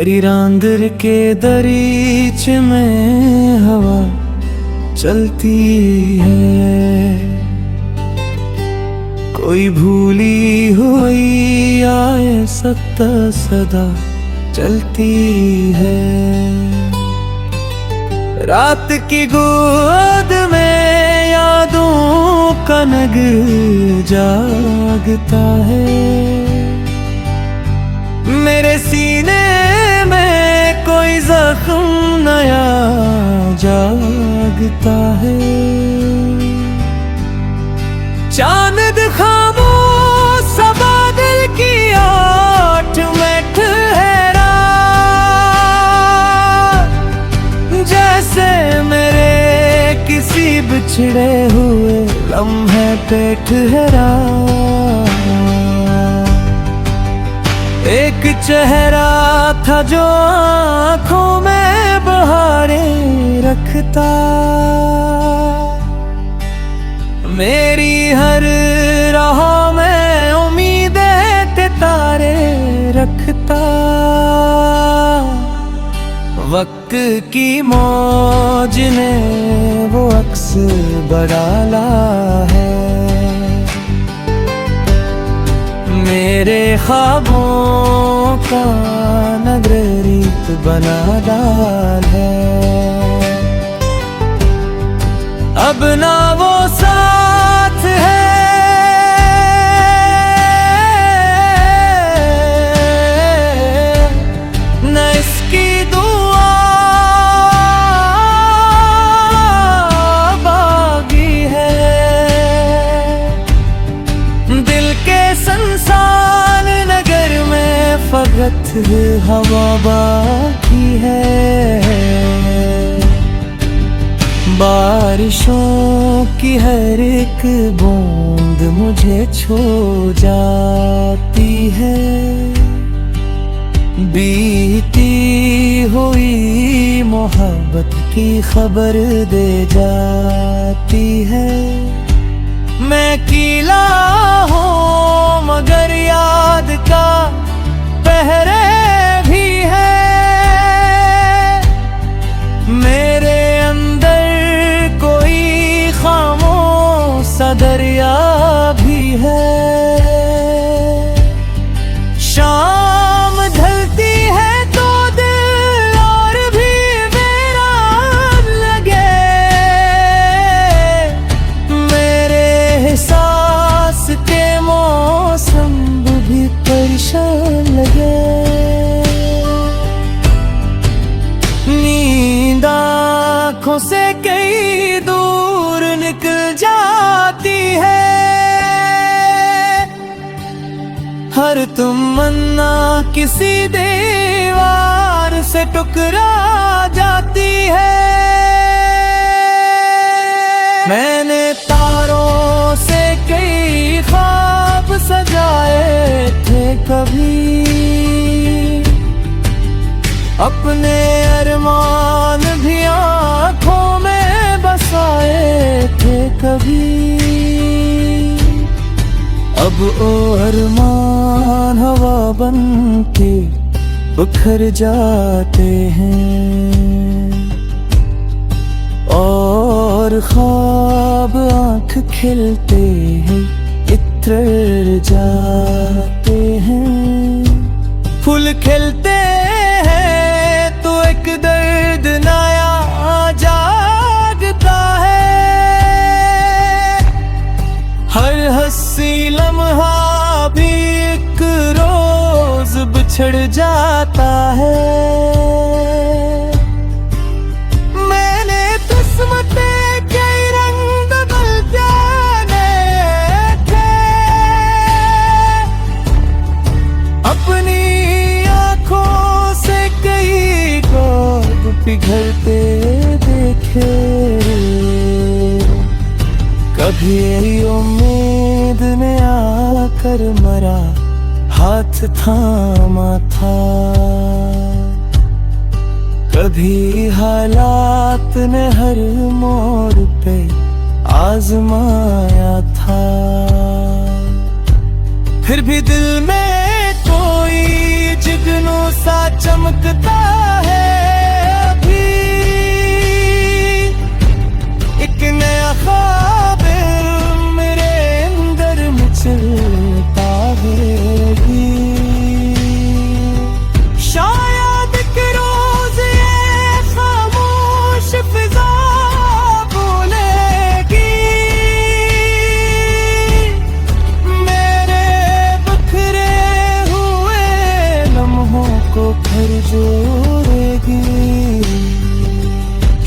मेरी रांदर के दरीच में हवा चलती है, कोई भूली हुई आए सत्ता सदा चलती है। रात की गोद में यादों का नगर जागता है, मेरे सीने में कोई जख्म नया जागता है। चांद खामोश सा बादल की आठ में ठहरा, जैसे मेरे किसी बिछड़े हुए लम्हे पे ठहरा। एक चेहरा था जो आँखों में बहारें रखता, मेरी हर राह में उम्मीदें के तारे रखता। वक्त की मौज ने वो अक्स बडाला है, मेरे ख्वाबों का नगरीत बना डाल है। अब ना वो साथ है न इसकी दुआ बागी है, दिल के संसार नगर में फकत हवा बाकी है। बारिशों की हर एक बूंद मुझे छू जाती है, बीती हुई मोहब्बत की खबर दे जाती है। मैं कीला हूँ मगर याद का पहरे भी है, मेरे अंदर कोई खामोश सा दरिया भी है। शाम ढलती है तो दिल और भी वीरान लगे, मेरे एहसास के मौसम भी परेशान लगे। नींद आँखों से कई दूर निकल जाती है, हर तमन्ना किसी दीवार से टकरा जाती है। मैंने तारों से कई ख्वाब सजाए थे कभी, अपने अरमान भी आँखों में बसाए थे कभी। अब ओ अरमान हवा बन के बिखर जाते हैं, और ख्वाब आँख खिलते हैं इतर जाते हैं। फूल खिलते हैं तो एक दर्द नया जागता है, हर हंसी लम्हा भी एक रोज बिछड़ जाता है। मैंने किस्मतें कई रंग बदलते देखे, अपनी आँखों से कई ख्वाब पिघलते देखे। कभी उम्मीद ने आकर मरा हाथ थामा था, कभी हालात ने हर मोड़ पे आजमाया था। फिर भी दिल में कोई जुगनू सा चमकता है अभी, एक नया ख्वाब मेरे अंदर मचलता है अभी। शायद कि रोज ये खामोश फिजा बोलेगी मेरे बिखरे हुए लम्हों को फिर जोड़ेगी।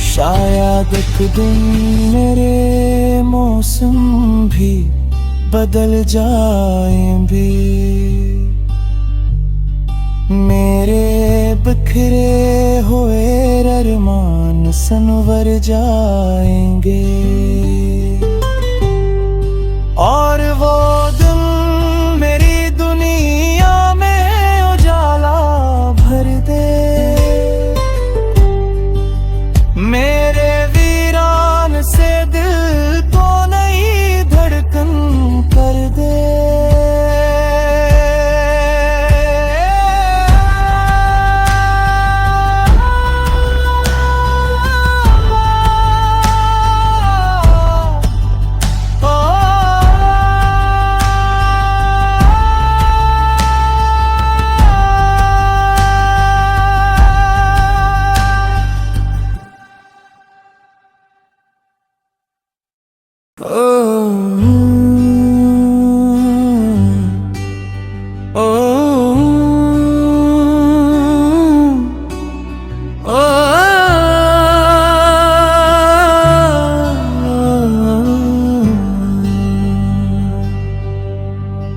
शायद एक दिन मेरे मौसम भी बदल जाएं भी, मेरे बिखरे हुए अरमान संवर जाएंगे। और वो दिन मेरी दुनिया में उजाला भर दे, मेरे वीरान से दिल को नई धड़कन कर दे।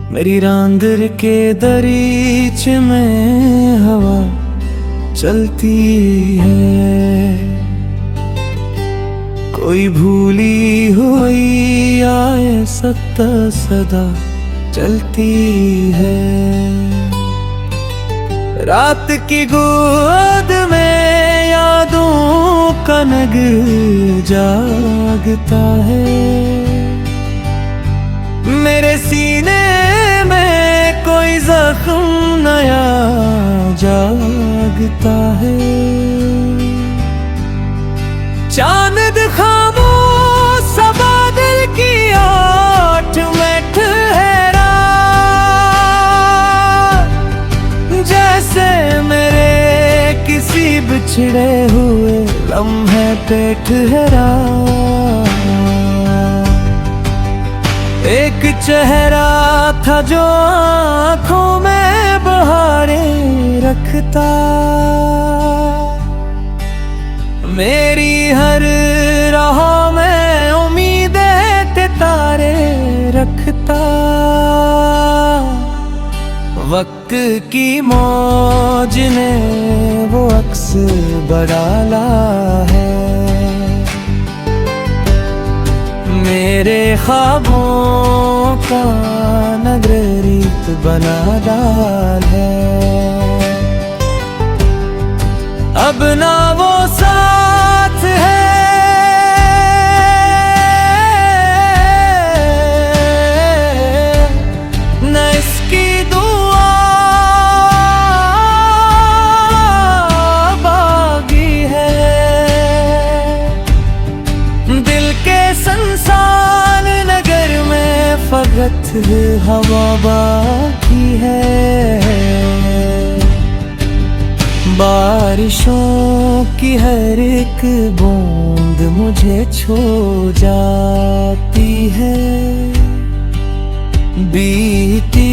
मेरी रांदर के दरीचे में हवा चलती है, कोई भूली हुई आए सत्ता सदा चलती है। रात की गोद में यादों का नगर जागता है, मेरे सीने में कोई जख्म नया जागता है। चांद खामोश सा बादल की आठ में ठहरा, जैसे मेरे किसी बिछड़े हुए लम्हे पे ठहरा। एक चेहरा था जो आँखों में बहारें रखता, मेरी हर राह में उम्मीदें के तारे रखता। वक्त की मौज ने वो अक्स बडाला है, मेरे ख्वाबों का नगरीत बना डाल है। अब ना वो साथ है न इसकी दुआ बागी है, दिल के संसार नगर में फकत हवा बाकी है। बारिशों की हर एक बूंद मुझे छू जाती है, बीती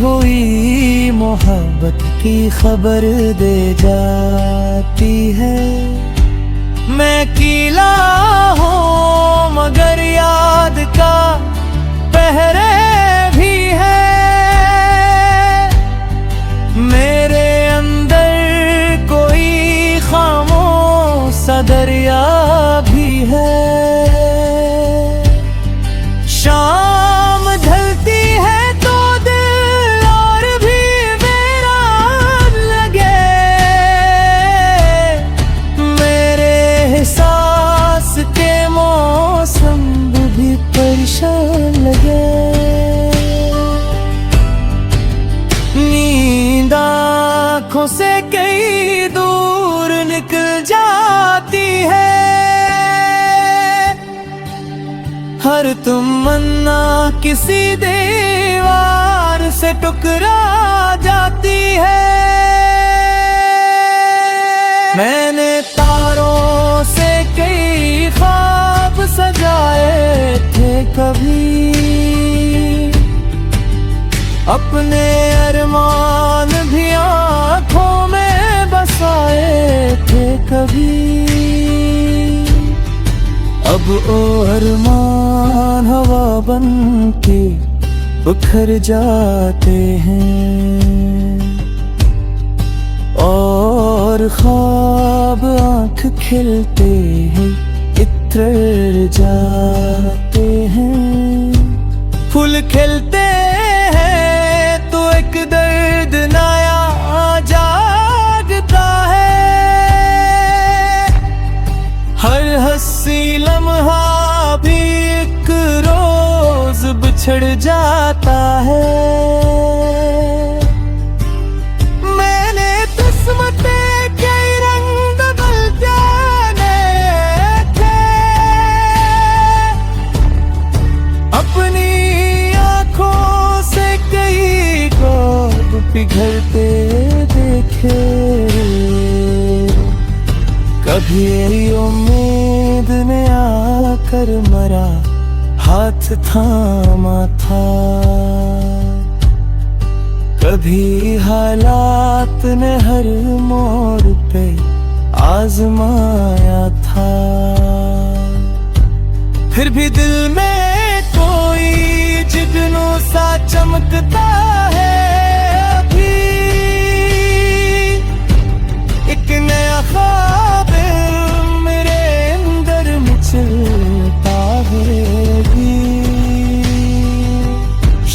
हुई मोहब्बत की खबर दे जाती है। मैं कीला हूँ मगर याद का पहरे भी है, मेरे अंदर कोई खामोश सा दरिया भी है। शाम ढलती है तो दिल और भी वीरान लगे, मेरे एहसास के मौसम भी परेशान लगे। आंखों से कई दूर निकल जाती है। हर तमन्ना किसी दीवार से टकरा जाती है। मैंने तारों से कई ख्वाब सजाए थे कभी, अपने अरमान भी आँखों में बसाए थे कभी। अब ओ अरमान हवा बन के उखड़ जाते हैं, और ख्वाब आँख खिलते हैं इतर जाते हैं। फूल खिलते हैं तो एक दर्द नया जागता है। हर हंसी लम्हा भी एक रोज बिछड़ जाता है। मैंने किस्मते के रंग बदल जाने थे, अपनी आँखों से कई ख्वाब पिघलते देखे। कभी उम्मीद ने आकर मरा हाथ थामा था, कभी हालात ने हर मोड़ पे आजमाया था। फिर भी दिल में कोई जुगनू सा चमकता है अभी। एक नया ख्वाब मेरे अंदर मचलता है भी।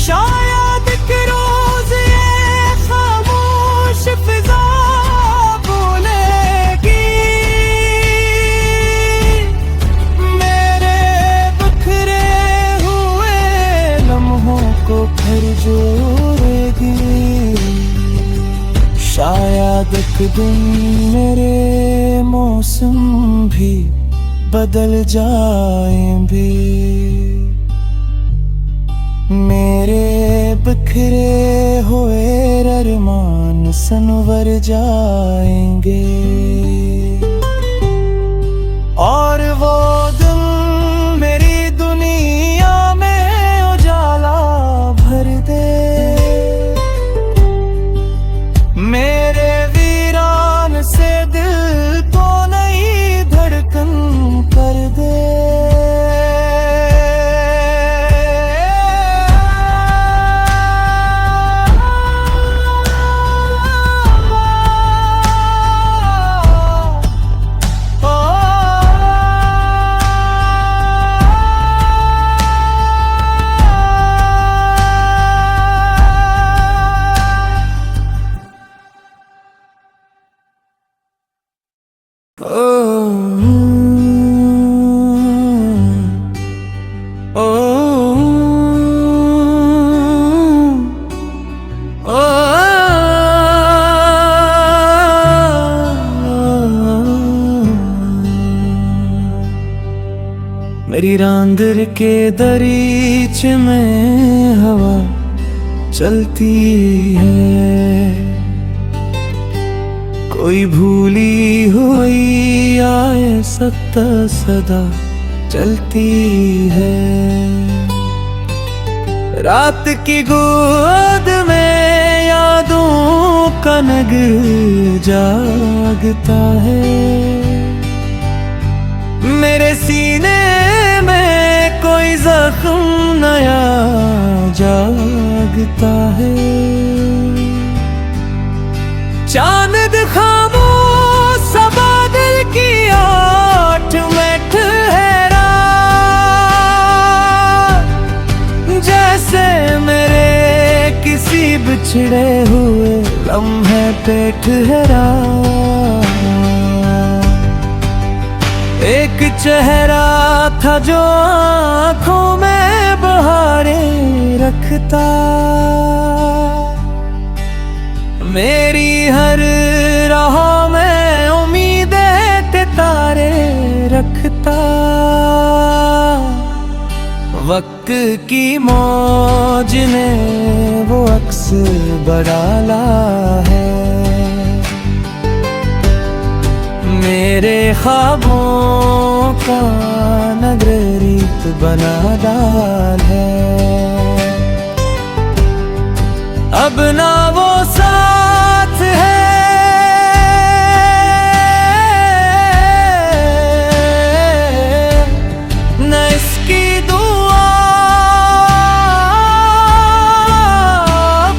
शायद एक रोज ये खामोश फिजा बोलेगी, मेरे बिखरे हुए लम्हों को फिर जोड़ेगी। शायद एक दिन मेरे मौसम भी बदल जाएंगे, मेरे बिखरे हुए अरमान संवर जाएंगे। और वो दिन मेरी दुनिया में उजाला भर दे, मेरे वीरान से दिल को नई धड़कन कर दे। मेरी रांदर के दरीच में हवा चलती है, कोई भूली हुई आए सत्ता सदा चलती है। रात की गोद में यादों का नगर जागता है, मेरे सीने में कोई जख्म नया जागता है। चांद खामोश सा बादल की आठ में ठहरा, जैसे मेरे किसी बिछड़े हुए लम्हे पे ठहरा। एक चेहरा था जो आँखों में बहारें रखता, मेरी हर राह में उम्मीदें ते तारे रखता, वक्त की मौज ने वो अक्स बडाला है। मेरे ख्वाबों का नगरीत बना डाल है। अब ना वो साथ है न इसकी दुआ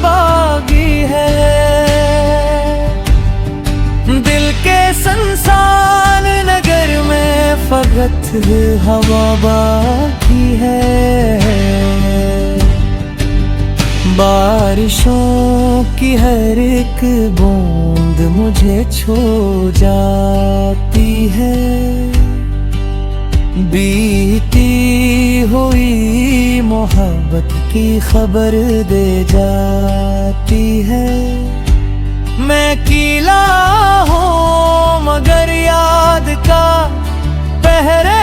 बागी है। दिल के संसान नगर में फकत हवा बाकी है। बारिशों की हर एक बूंद मुझे छू जाती है। बीती हुई मोहब्बत की खबर दे जाती है। मैं कीला हूँ मगर याद का पहरे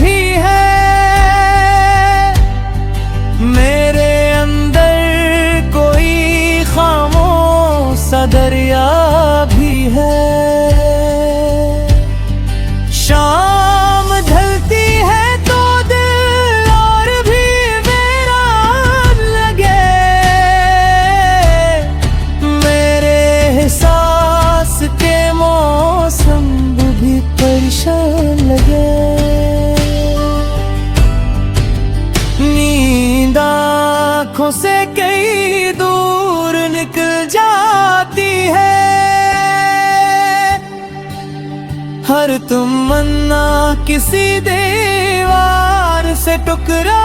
भी है। मेरे अंदर कोई खामोश सा दरिया भी है। शाम ढलती है तो दिल और भी वीरान लगे। मेरे एहसास के मौसम भी परेशान लगे। नींद आँखों से कई दूर निकल जाती है। हर तमन्ना किसी दीवार से टकरा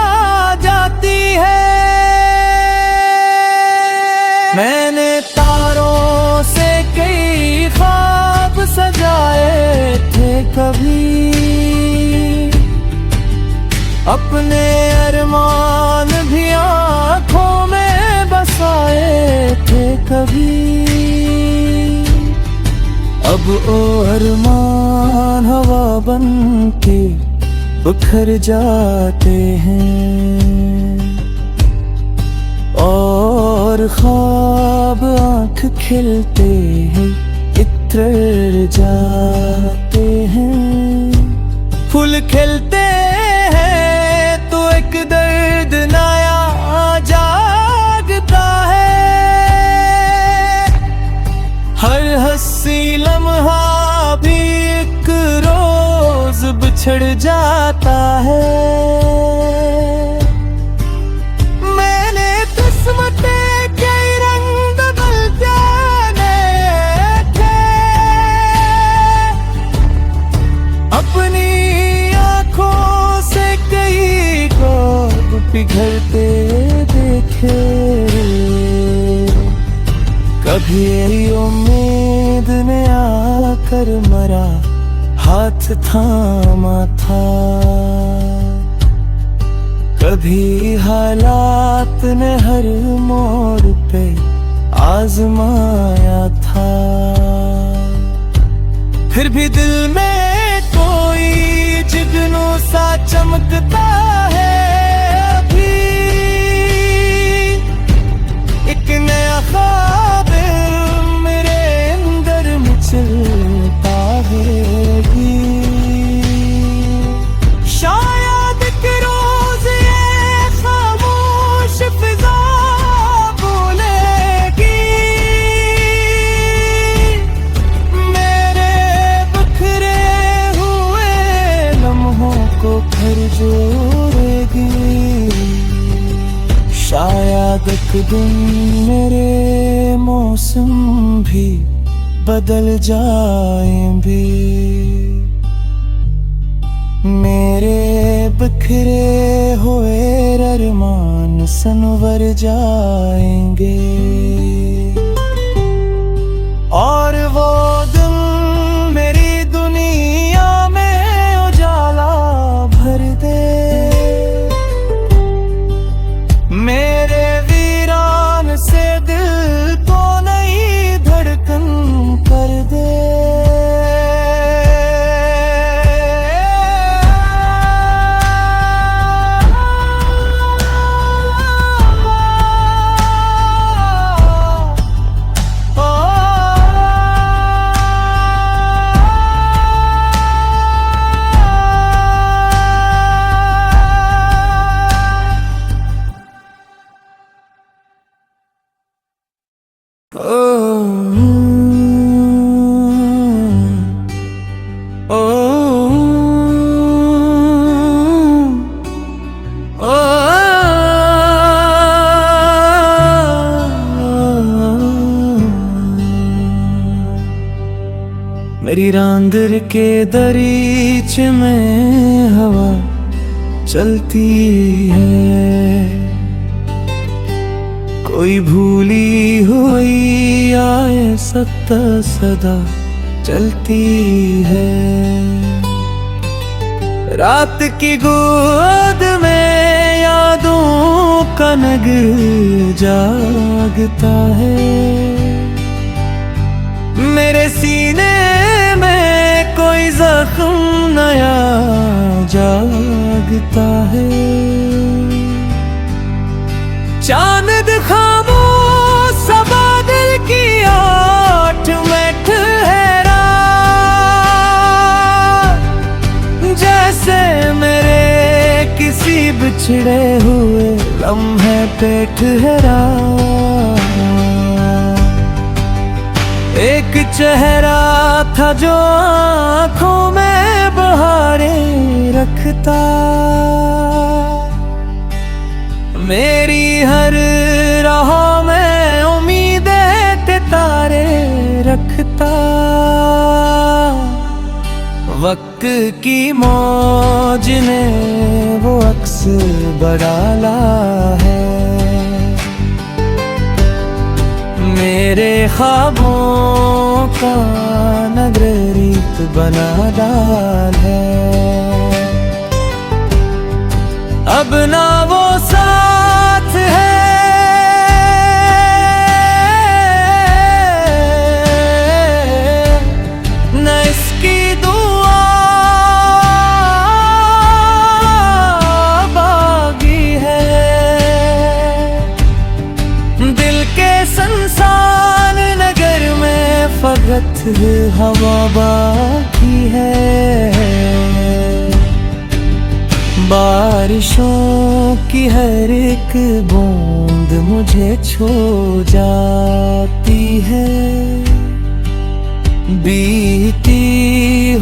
जाती है। मैंने तारों से कई ख्वाब सजाए थे कभी। अपने अरमान भी आँखों में बसाए थे कभी। अब ओ अरमान हवा बन के उखड़ जाते हैं। और ख्वाब आँख खिलते हैं इत्र जाते हैं। फूल खिलते हैं तो एक दर्द नया जागता है। हर हंसी लम्हा भी एक रोज बिछड़ जाता है। मैंने किस्मत के रंग बदलते देखे। अपनी आँखों से कई ख्वाब पिघलते देखे। कभी उम्मीद ने आकर मरा हाथ थामा था। कभी हालात ने हर मोड़ पे आजमाया था। फिर भी दिल में कोई जुगनू सा चमकता है। अभी एक नया ख्वाब मेरे अंदर मचलता है भी। शायद एक रोज ये खामोश फिजा बोलेगी। मेरे बिखरे हुए लम्हों को फिर जोड़ेगी। शायद एक दिन मेरे मौसम भी बदल जाएंगे। मेरे बिखरे हुए अरमान संवर जाएंगे। और वो दिन मेरी दुनिया में उजाला भर दे। मेरे वीरान से दिल को नई ओ, ओ, ओ, मेरी रांदर के दरीच में हवा चलती है, कोई भूली हुई आए सत्ता सदा चलती है। रात की गोद में यादों का नगर जागता है, मेरे सीने में कोई जख्म नया जागता है। चांद खामोश बादल की आठ में ठहरा, जैसे मेरे किसी बिछड़े हुए लम्हे पे ठहरा। एक चेहरा था जो आँखों में बहारें रखता, मेरी हर राह में उम्मीदें के तारे रखता। वक्त की मौज ने वो अक्स बडाला है, मेरे ख्वाबों का नगरीत बना डाल है। अब ना वो साथ है, न इसकी दुआ बागी है। दिल के संसार नगर में फकत हवा बाकी है। बारिशों की हर एक बूंद मुझे छू जाती है, बीती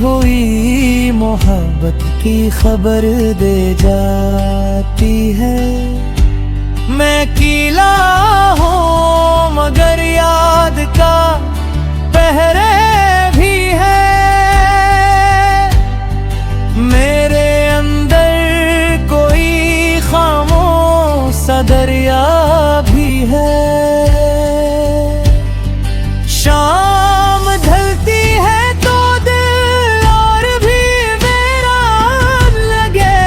हुई मोहब्बत की खबर दे जाती है। मैं कीला हूँ मगर याद का पहरे भी है, मेरे दरिया भी है। शाम ढलती है तो दिल और भी वीरान लगे,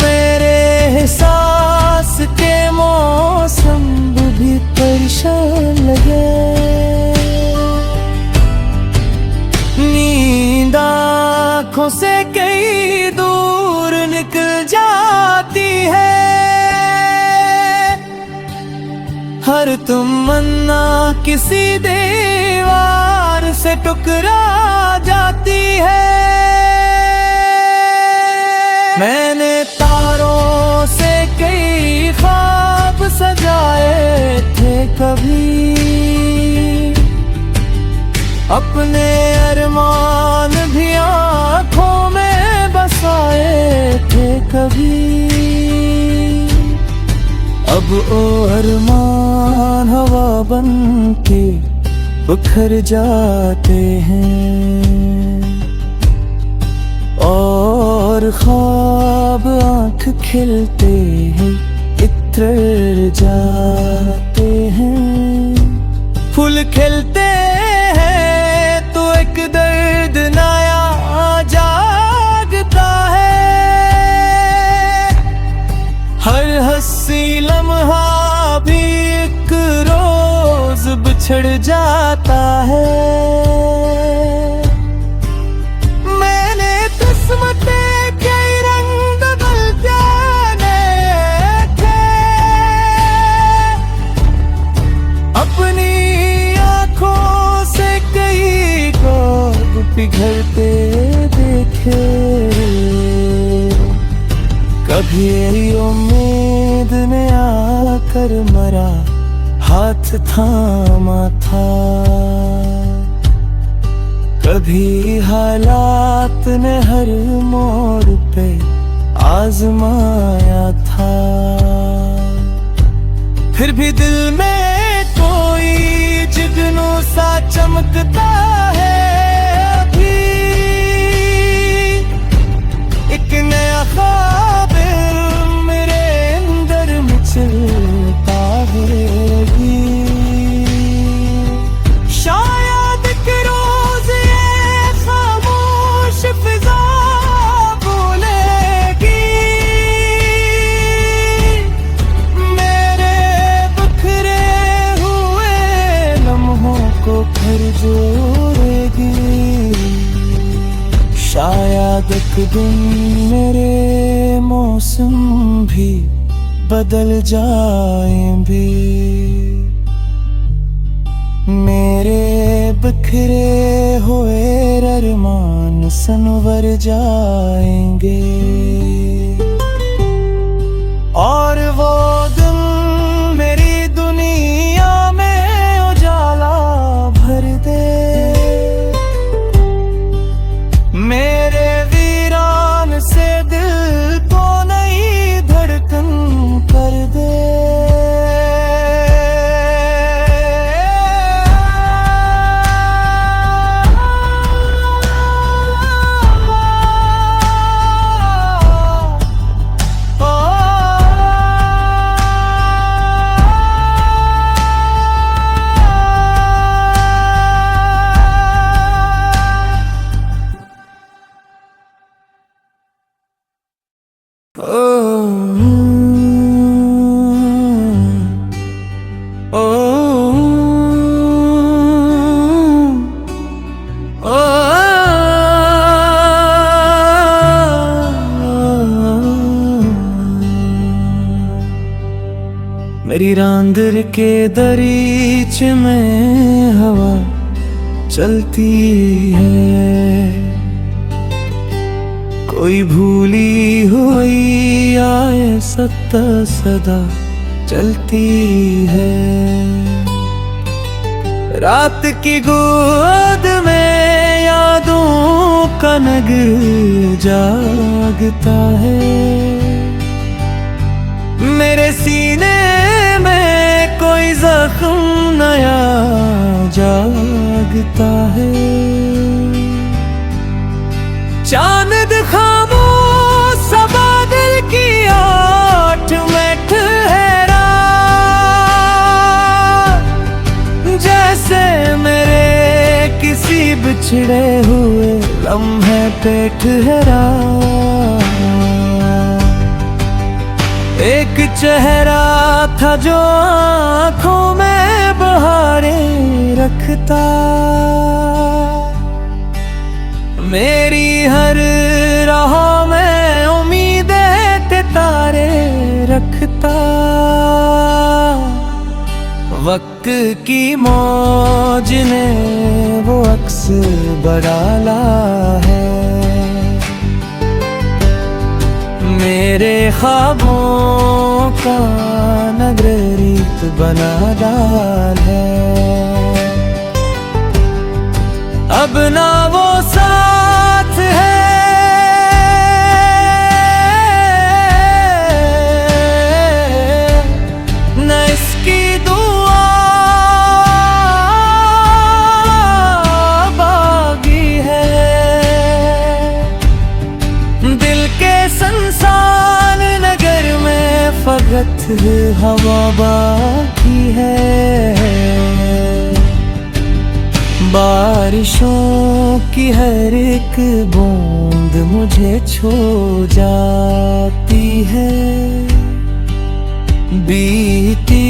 मेरे एहसास के मौसम भी परेशान लगे। नींद आँखों से कई दूर निकल जाती है, हर तमन्ना किसी दीवार से टकरा जाती है। मैंने तारों से कई ख्वाब सजाए थे कभी, अपने अरमान भी आँखों में बसाए थे कभी। अब ओ अरमान हवा बन के बिखर जाते हैं, और ख्वाब आँख खिलते हैं इत्र जाते हैं। फूल खिलते हैं तो एक दर्द नया जागता है, हर हंसी लम्हा भी एक रोज बिछड़ जाता है। मैंने किस्मतें कई रंग बदल जाने थे, अपनी आँखों से कई ख्वाब पिघलते देखे। कभी उम्मीद ने आकर मरा हाथ थामा था। कभी हालात ने हर मोड़ पे आजमाया था, फिर भी दिल में कोई जुगनू सा चमकता है। अभी एक नया ख्वाब मेरे अंदर मचलता है। शायद कि रोज ये खामोश फिजा बोलेगी, मेरे बिखरे हुए लम्हों को फिर जोड़ेगी। शायद एक दिन मेरे मौसम भी बदल जाएं भी, मेरे बिखरे हुए अरमान संवर जाएंगे। और वो दिन मेरी दुनिया में उजाला भर दे, मेरे वीरान से दिल को नई धड़कन कर दे। मेरी रांदर के दरीच में हवा चलती है, कोई भूली हुई आए सत्ता सदा चलती है। रात की गोद में यादों का नगर जागता है, मेरे सीने में कोई जख्म नया जागता है। चांद खामोश सा बादल की आठ में ठहरा, जैसे मेरे किसी बिछड़े हुए लम्हे पे ठहरा। एक चेहरा था जो आँखों में बहारें रखता, मेरी हर राह में उम्मीदें के तारे रखता। वक्त की मौज ने वो अक्स बडाला है, मेरे ख्वाबों का नगरीत बना डाल है। अब ना वो साथ है, न इसकी दुआ बागी है। दिल के संसार नगर में फकत हवा बाकी है। बारिशों की हर एक बूंद मुझे छू जाती है, बीती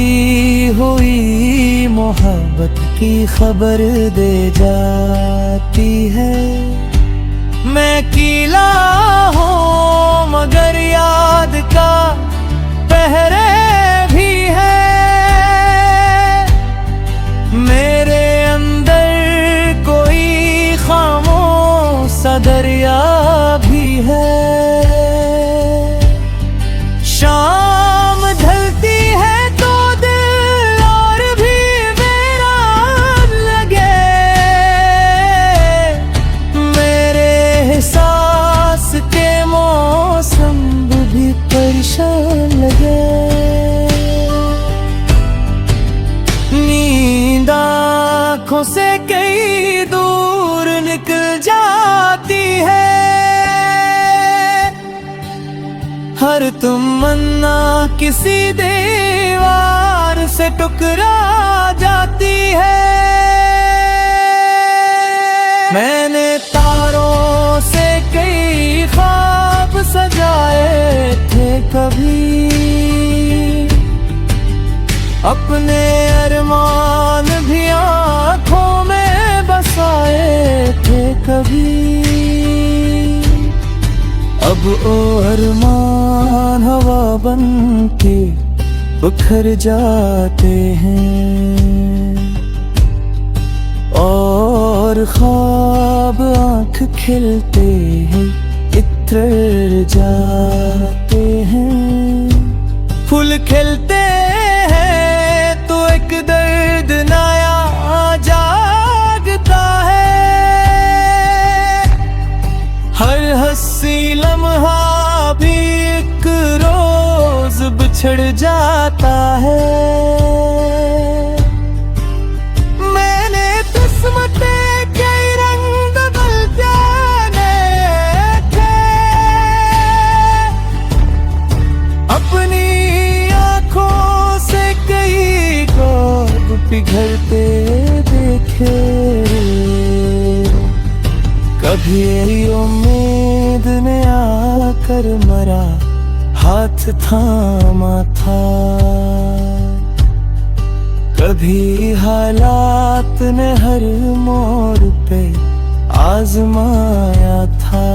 हुई मोहब्बत की खबर दे जाती है। मैं कीला हूँ मगर याद का पहरे भी है, मेरे सा दरिया भी है। शाम ढलती है तो दिल और आंखों से कई दूर निकल जाती है। हर तमन्ना किसी दीवार से टकरा जाती है। मैंने तारों से कई ख्वाब सजाए थे कभी, अपने अरमान भी आँखों में बसाए थे कभी। अब ओ अरमान हवा बन के बिखर जाते हैं, और ख्वाब आँख खिलते हैं इतर जाते हैं। फूल खिलते हैं तो एक दर्द नया जागता है। हर हंसी लम्हा भी एक रोज बिछड़ जाता है। मैंने किस्मते कई रंग बदलते देखे, अपनी आँखों से कई ख्वाब पिघलते देखे। कभी उम्मीद ने आकर मरा हाथ थामा था, कभी हालात ने हर मोड़ पे आजमाया था।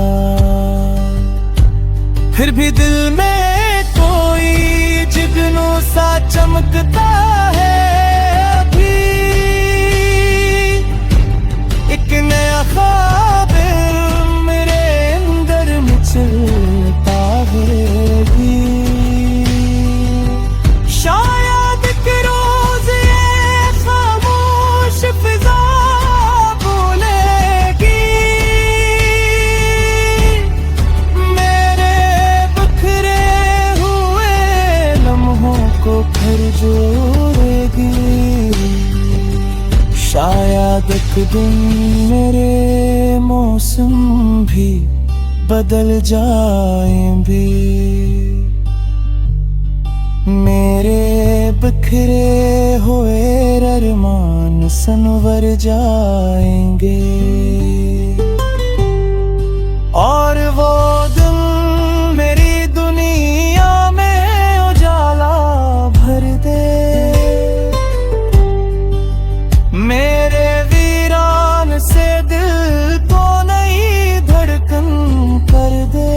फिर भी दिल में कोई जुगनू सा चमकता है अभी, एक नया ख्वाब मेरे अंदर मचलता है। शायद एक रोज ये खामोश फिजा बोलेगी, मेरे बिखरे हुए लम्हों को फिर जोड़ेगी। शायद एक दिन मेरे मौसम भी बदल जाएंगे, मेरे बिखरे हुए अरमान संवर जाएंगे। और वो दिन मेरी दुनिया में उजाला भर दे, मेरे वीरान से दिल को नई धड़कन कर दे।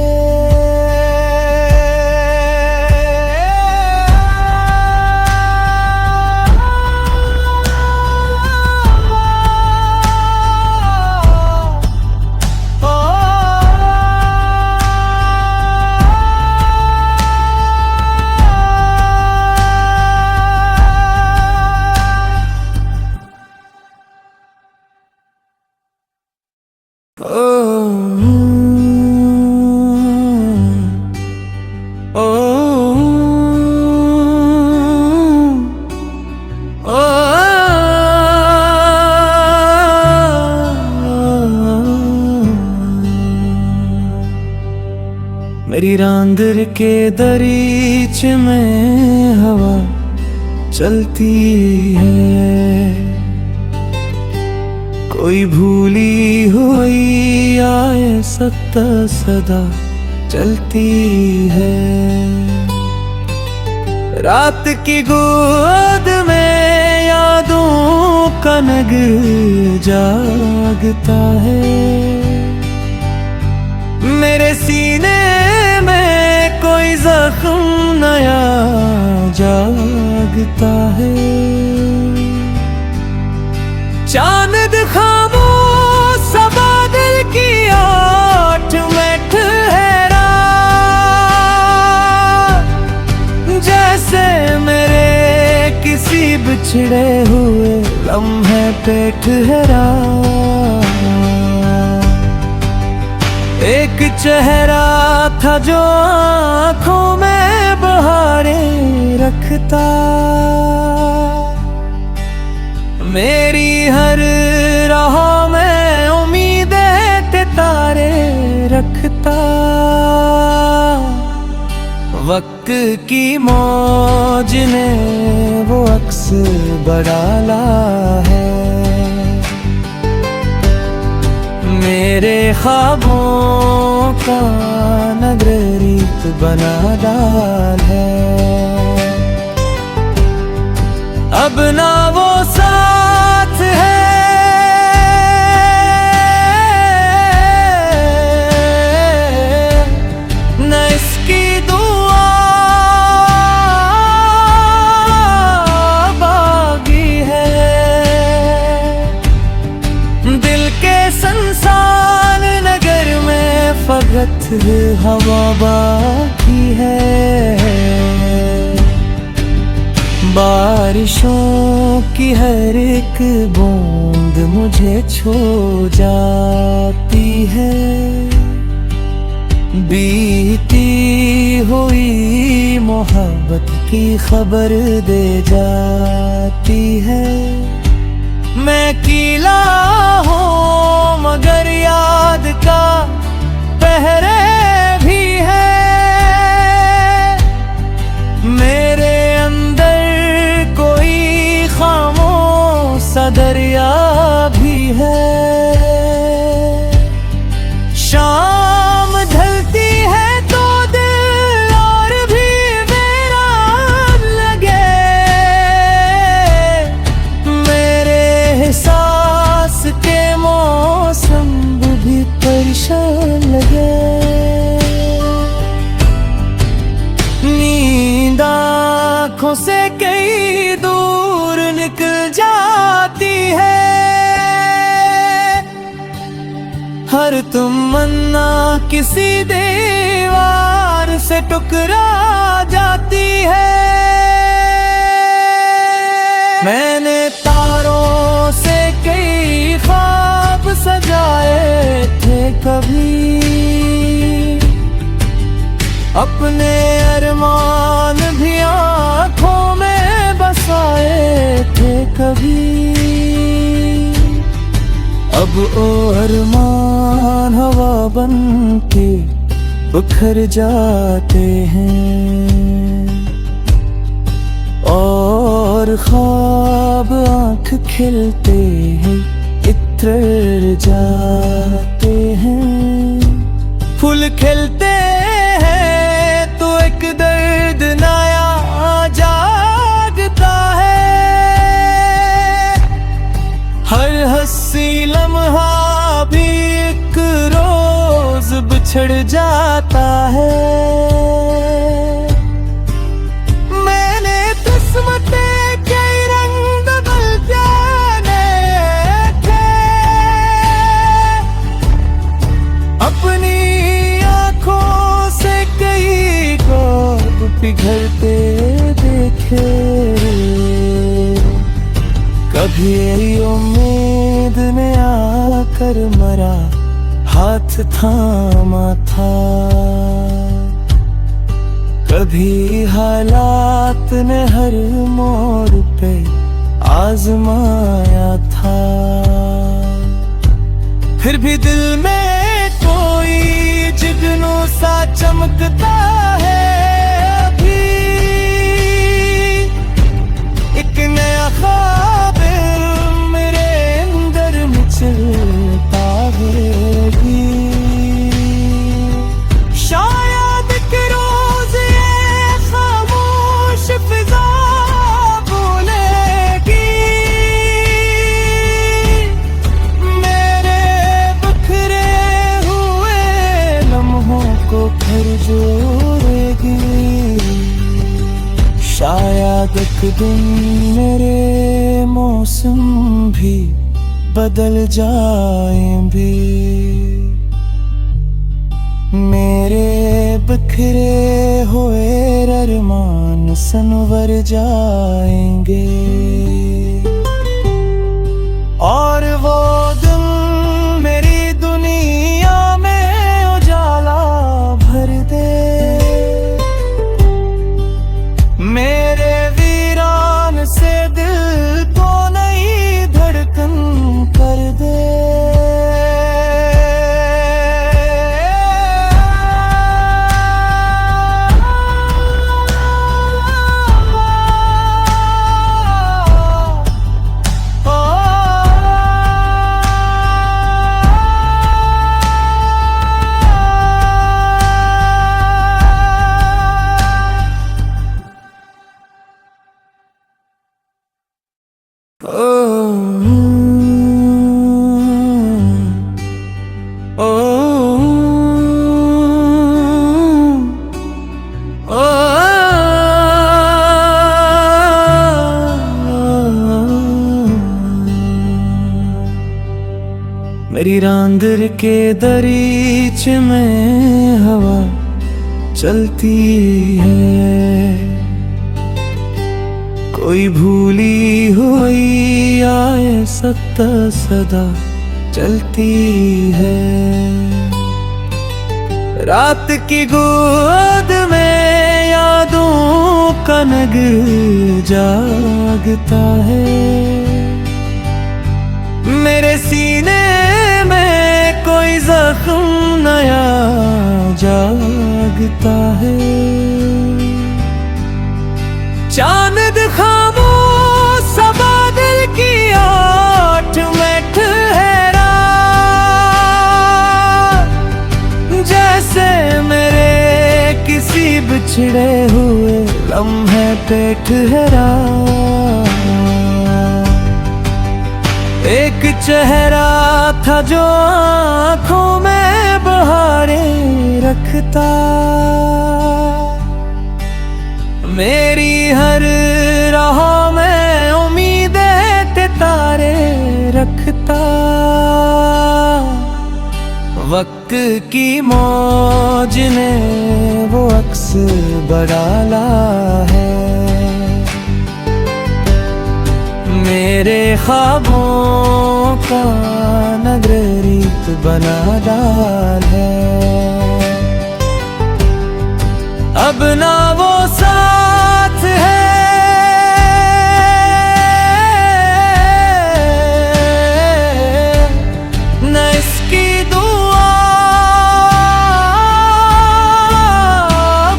मेरी रांदर के दरीच में हवा चलती है, कोई भूली हुई आए सत्ता सदा चलती है। रात की गोद में यादों का नगर जागता है, मेरे सीने में कोई जख्म नया जागता है। चांद खामोश सा बादल की आठ में ठहरा, जैसे मेरे किसी बिछड़े हुए लम्हे पे ठहरा। एक चेहरा था जो आँखों में बहारें रखता, मेरी हर राह में उम्मीदें ते तारे रखता, वक्त की मौज ने वो अक्स बडाला है। मेरे ख्वाबों का नगरीत बना डाल है। अब ना वो साथ है न इसकी दुआ बागी है। दिल के संसार नगर में फकत हवा बाकी है। बारिशों की हर एक बूंद मुझे छू जाती है। बीती हुई मोहब्बत की खबर दे जाती है। मैं कीला हूँ मगर याद का पहरे भी है। मेरे अंदर कोई खामोश सा दरिया भी है। शाम ढलती है तो दिल और भी वीरान लगे। मेरे एहसास के मौसम भी परेशान लगे। नींद आँखों से कई दूर निकल जाती है। हर तमन्ना किसी दीवार से टकरा जाती है। मैंने तारों से कई ख्वाब सजाए थे कभी। अपने अरमान भी आँखों में बसाए थे कभी। अब ओ अरमान हवा बन के बिखर जाते हैं। और ख्वाब आँख खिलते हैं इतर जाते हैं। फूल खिलते हैं तो एक दर्द नया जागता है। हर हंसी लम्हा भी एक रोज बिछड़ जाता है। मैंने किस्मत के रंग बदलते देखे। अपनी आँखों से कई ख्वाब पिघलते देखे। कभी उम्मीद ने आकर मरा हाथ थामा था। कभी हालात ने हर मोड़ पे आजमाया था। फिर भी दिल में कोई जुगनू सा चमकता है। अभी एक नया ख्वाब मेरे अंदर मचलता है भी। शायद एक रोज ये खामोश फिजा बोलेगी। मेरे बिखरे हुए लम्हों को फिर जोड़ेगी। शायद एक दिन मेरे मौसम भी बदल जाएंगे। मेरे बिखरे हुए अरमान संवर जाएंगे। और वो दिन मेरी दुनिया में उजाला भर दे। मेरे वीरान से दिल को नई ओ, ओ, ओ, मेरी रांदर के दरीच में हवा चलती है, कोई भूली हुई आए सत्ता सदा चलती है। रात की गोद में यादों का नगर जागता है, मेरे सीने में कोई जख्म नया जागता है। चांद खामोश बादल की आठ में ठहरा, जैसे मेरे किसी बिछड़े हुए लम्हे पे ठहरा। एक चेहरा था जो आँखों में बहारें रखता, मेरी हर राह में उम्मीदें के तारे रखता। वक्त की मौज ने वो अक्स बडाला है, मेरे ख्वाबों का नगरीत बना डाल है। अब ना वो साथ है, न इसकी दुआ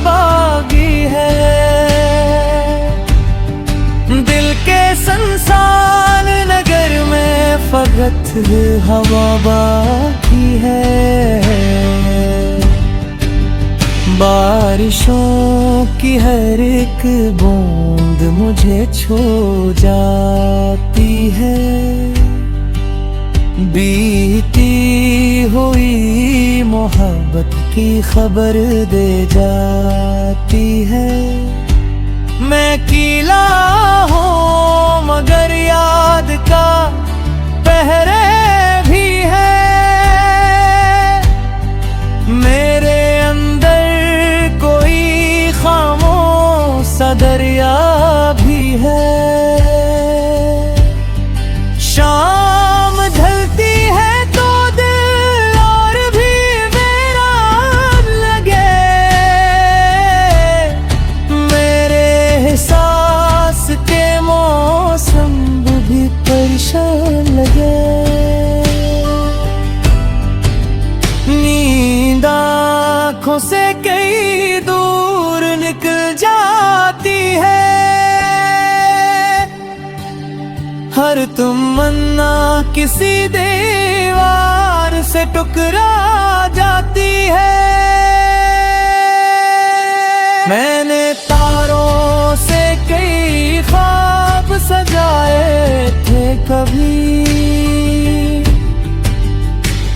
बागी है। दिल के संसार नगर में फकत हवा बाकी है। बारिशों की हर एक बूंद मुझे छू जाती है, बीती हुई मोहब्बत की खबर दे जाती है। मैं कीला हूँ मगर याद का पहरे भी है, मेरे दरिया भी है। शाम ढलती है तो दिल और भी वीरान लगे, मेरे एहसास के मौसम भी परेशान लगे। नींद आँखों से कई दूर निकल जाती है, हर तमन्ना किसी दीवार से टकरा जाती है। मैंने तारों से कई ख्वाब सजाए थे कभी,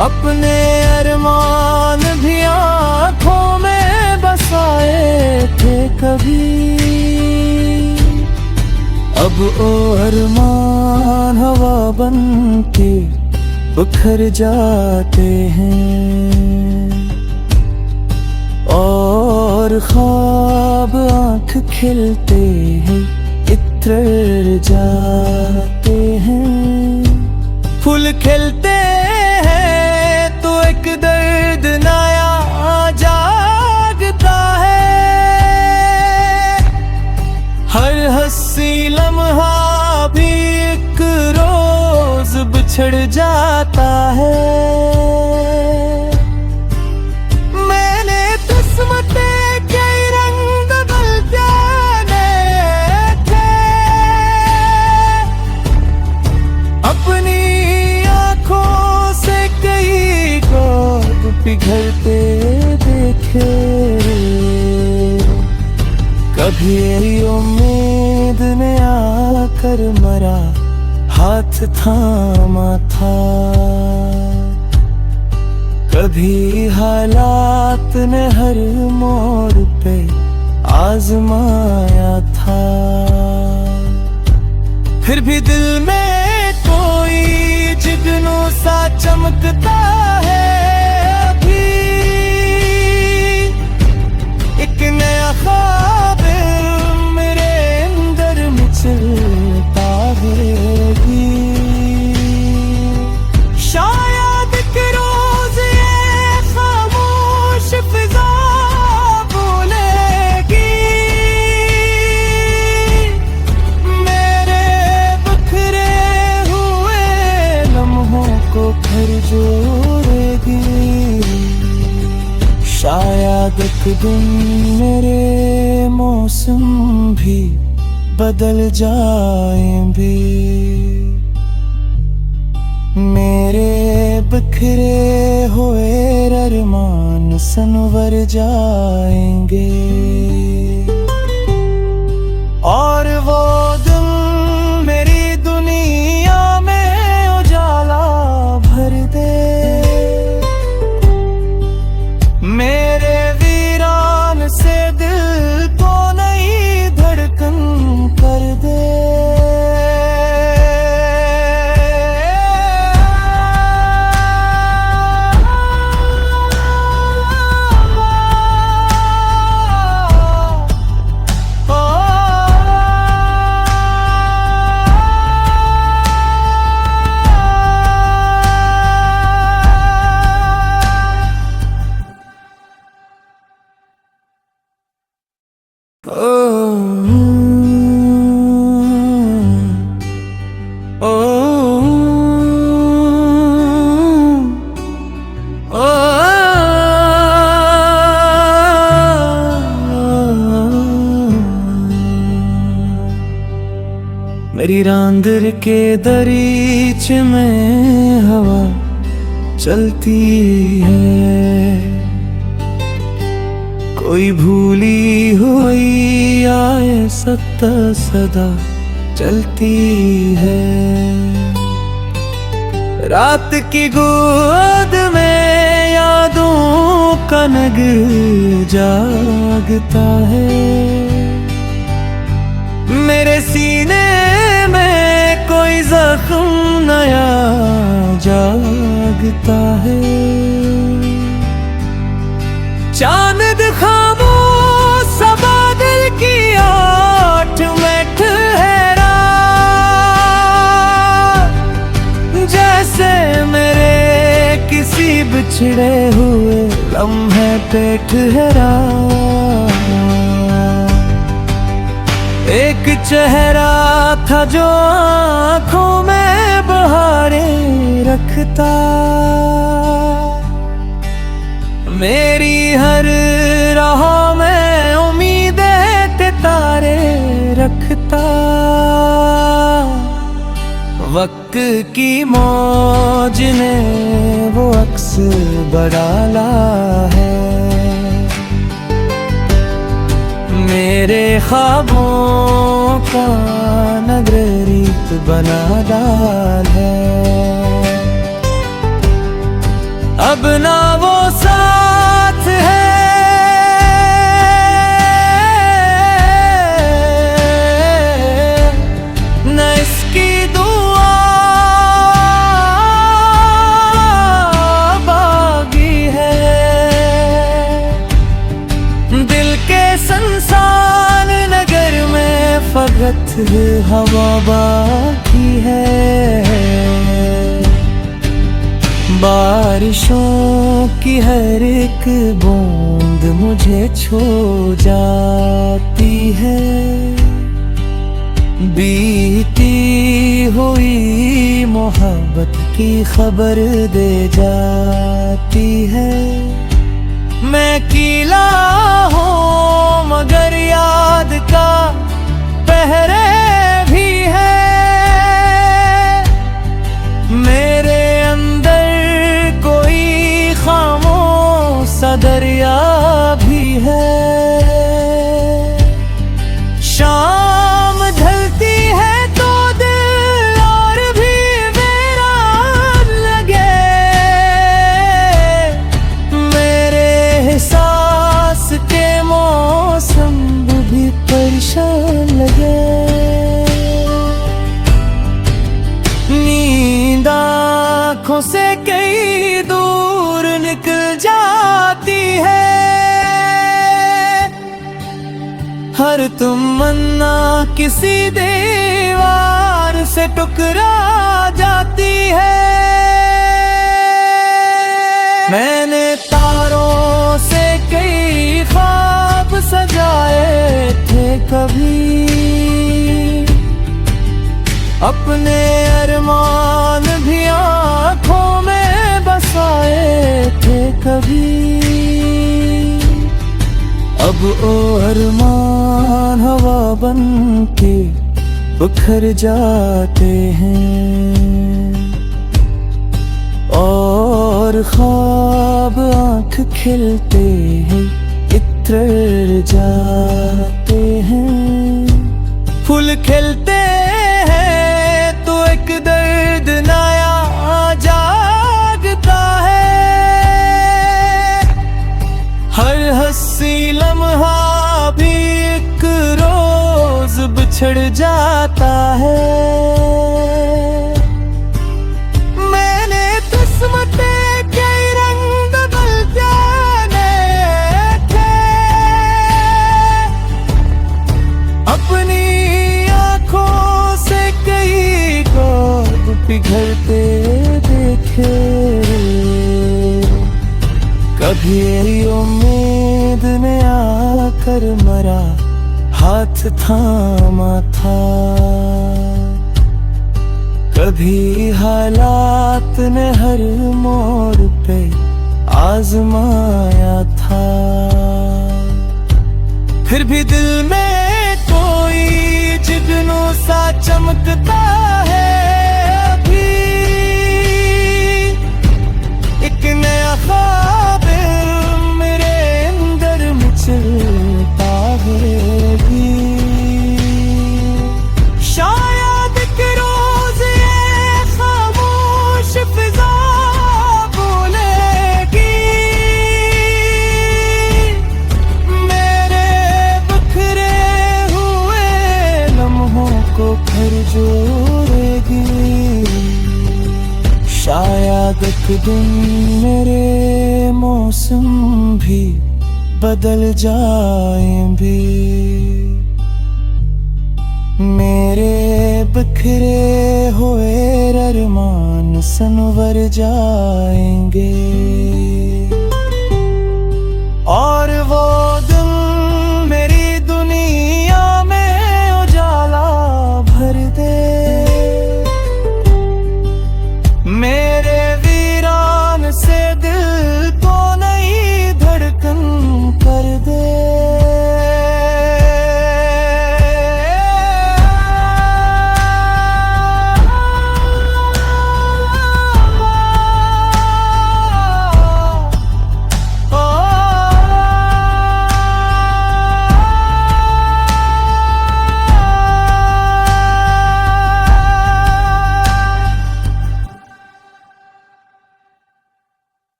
अपने अरमान भी आँखों में बसाए थे कभी। अब ओ अरमान हवा बन के उखड़ जाते हैं, और ख्वाब आँख खिलते हैं इत्र जाते हैं। फूल खिलते हैं तो एक दर्द नया जागता है, हर हंसी लम्हा भी एक रोज बिछड़ जाता है। मैंने किस्मत के रंग बदलते थे, अपनी आँखों से कई ख्वाब पिघलते देखे। कभी उम्मीद ने आकर मरा हाथ थामा था। कभी हालात ने हर मोड़ पे आजमाया था, फिर भी दिल में कोई जुगनू सा चमकता है। अभी एक नया ख्वाब मेरे अंदर मचलता रहेगी। शायद कि रोज ये खामोश फिजा बोलेगी, मेरे बिखरे हुए लम्हों को फिर जोड़ेगी। शायद एक दिन मेरे मौसम भी बदल जाएंगे, मेरे बिखरे हुए अरमान संवर जाएंगे। और वो दिन मेरी दुनिया में उजाला भर दे, मेरे वीरान से दिल को नई धड़कन कर दे। मेरी रांदर के दरीच में हवा चलती है, कोई भूली हुई आए सत्ता सदा चलती है। रात की गोद में यादों का नगर जागता है, मेरे सीने में कोई जख्म नया जागता है। चांद खामोश सा बादल की आठ में ठहरा, जैसे मेरे किसी बिछड़े हुए लम्हे पे ठहरा। एक चेहरा था जो आँखों में बहारें रखता, मेरी हर राह में उम्मीदें ते तारे रखता। वक्त की मौज ने वो अक्स बडाला है, मेरे ख्वाबों का नगरीत बना डाल है। अब ना वो साथ है, न इसकी दुआ बागी है। दिल के संसार नगर में फकत हवा बाकी है। बारिशों की हर एक बूंद मुझे छू जाती है, बीती हुई मोहब्बत की खबर दे जाती है। मैं कीला हूँ मगर याद का पहरे भी है, मेरे अंदर कोई खामोश सा दरिया भी है। शाम ढलती है तो दिल और आंखों से कई दूर निकल जाती है। हर तमन्ना किसी दीवार से टकरा जाती है। मैंने तारों से कई ख्वाब सजाए थे कभी, अपने अरमान भी आँखों में बसाए थे कभी। अब ओ अरमान हवा बन के उखड़ जाते हैं, और ख्वाब आँख खिलते हैं इतर जाते हैं। फूल खिलते हैं तो एक दर्द नया जागता है। हर हंसी लम्हा भी एक रोज बिछड़ जाता है। मैंने किस्मते के रंग बदल जाने थे, अपनी आँखों से कई ख्वाब पिघलते देखे। कभी उम्मीद ने आकर मरा हाथ थामा था, कभी हालात ने हर मोड़ पे आजमाया था। फिर भी दिल में कोई जुगनू सा चमकता है अभी। एक नया ख्वाब मेरे अंदर मचलता है अभी। शायद एक रोज ये खामोश फिजा बोलेगी, मेरे बिखरे हुए लम्हों को फिर जोड़ेगी। शायद एक दिन मेरे मौसम भी बदल जाएं भी, मेरे बिखरे हुए अरमान संवर जाएंगे। और वो दिन मेरी दुनिया में उजाला भर दे, मेरे वीरान से दिल को नई धड़कन कर दे।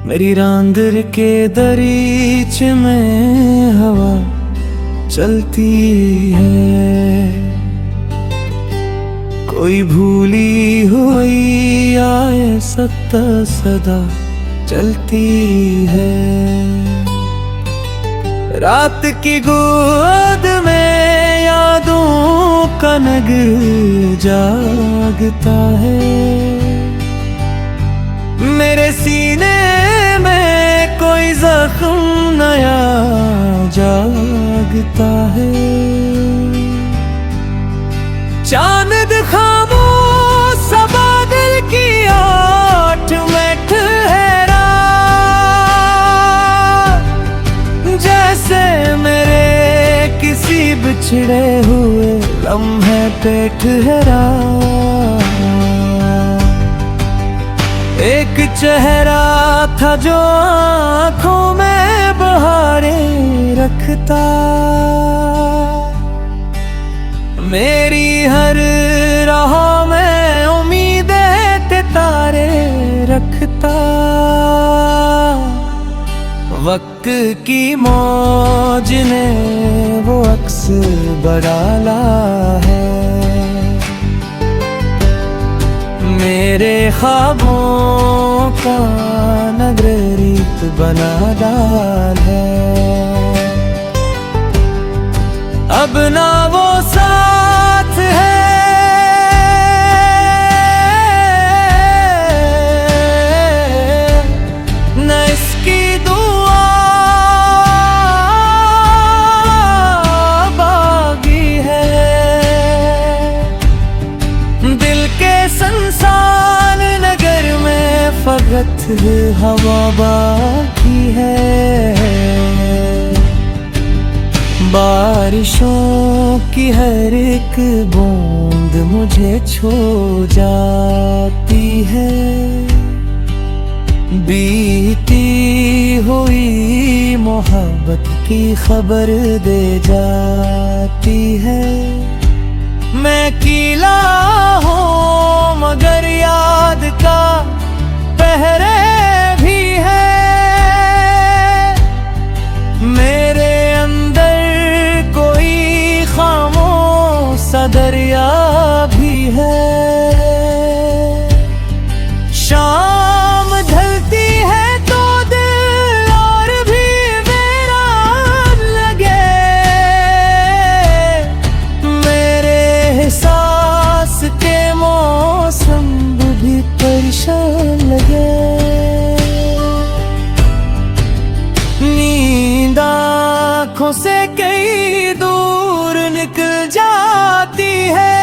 मेरी रांदर के दरीचे में हवा चलती है, कोई भूली हुई आए सत्ता सदा चलती है। रात की गोद में यादों का नगर जागता है, मेरे सीने में कोई जख्म नया जागता है। चांद खामोश सा बादल की आठ में ठहरा, जैसे मेरे किसी बिछड़े हुए लम्हे पे ठहरा। एक चेहरा था जो आँखों में बहारें रखता, मेरी हर वक्त की मौज ने वो अक्स बडाला है, मेरे ख्वाबों का नगरीत बना डाल है। अब ना वो साथ है न इसकी दुआ बागी है, दिल के संसान नगर में फकत हवा बाकी है। बारिशों की हर एक बूंद मुझे छू जाती है, बीती हुई मोहब्बत की खबर दे जाती है। मैं कीला हूँ मगर याद का पहरे भी है, मेरे अंदर कोई खामोश सा दरिया भी है। शाम ढलती है तो दिल और भी वीरान लगे, मेरे एहसास के मौसम भी परेशान लगे। नींद आँखों से कई दूर निकल जाती है,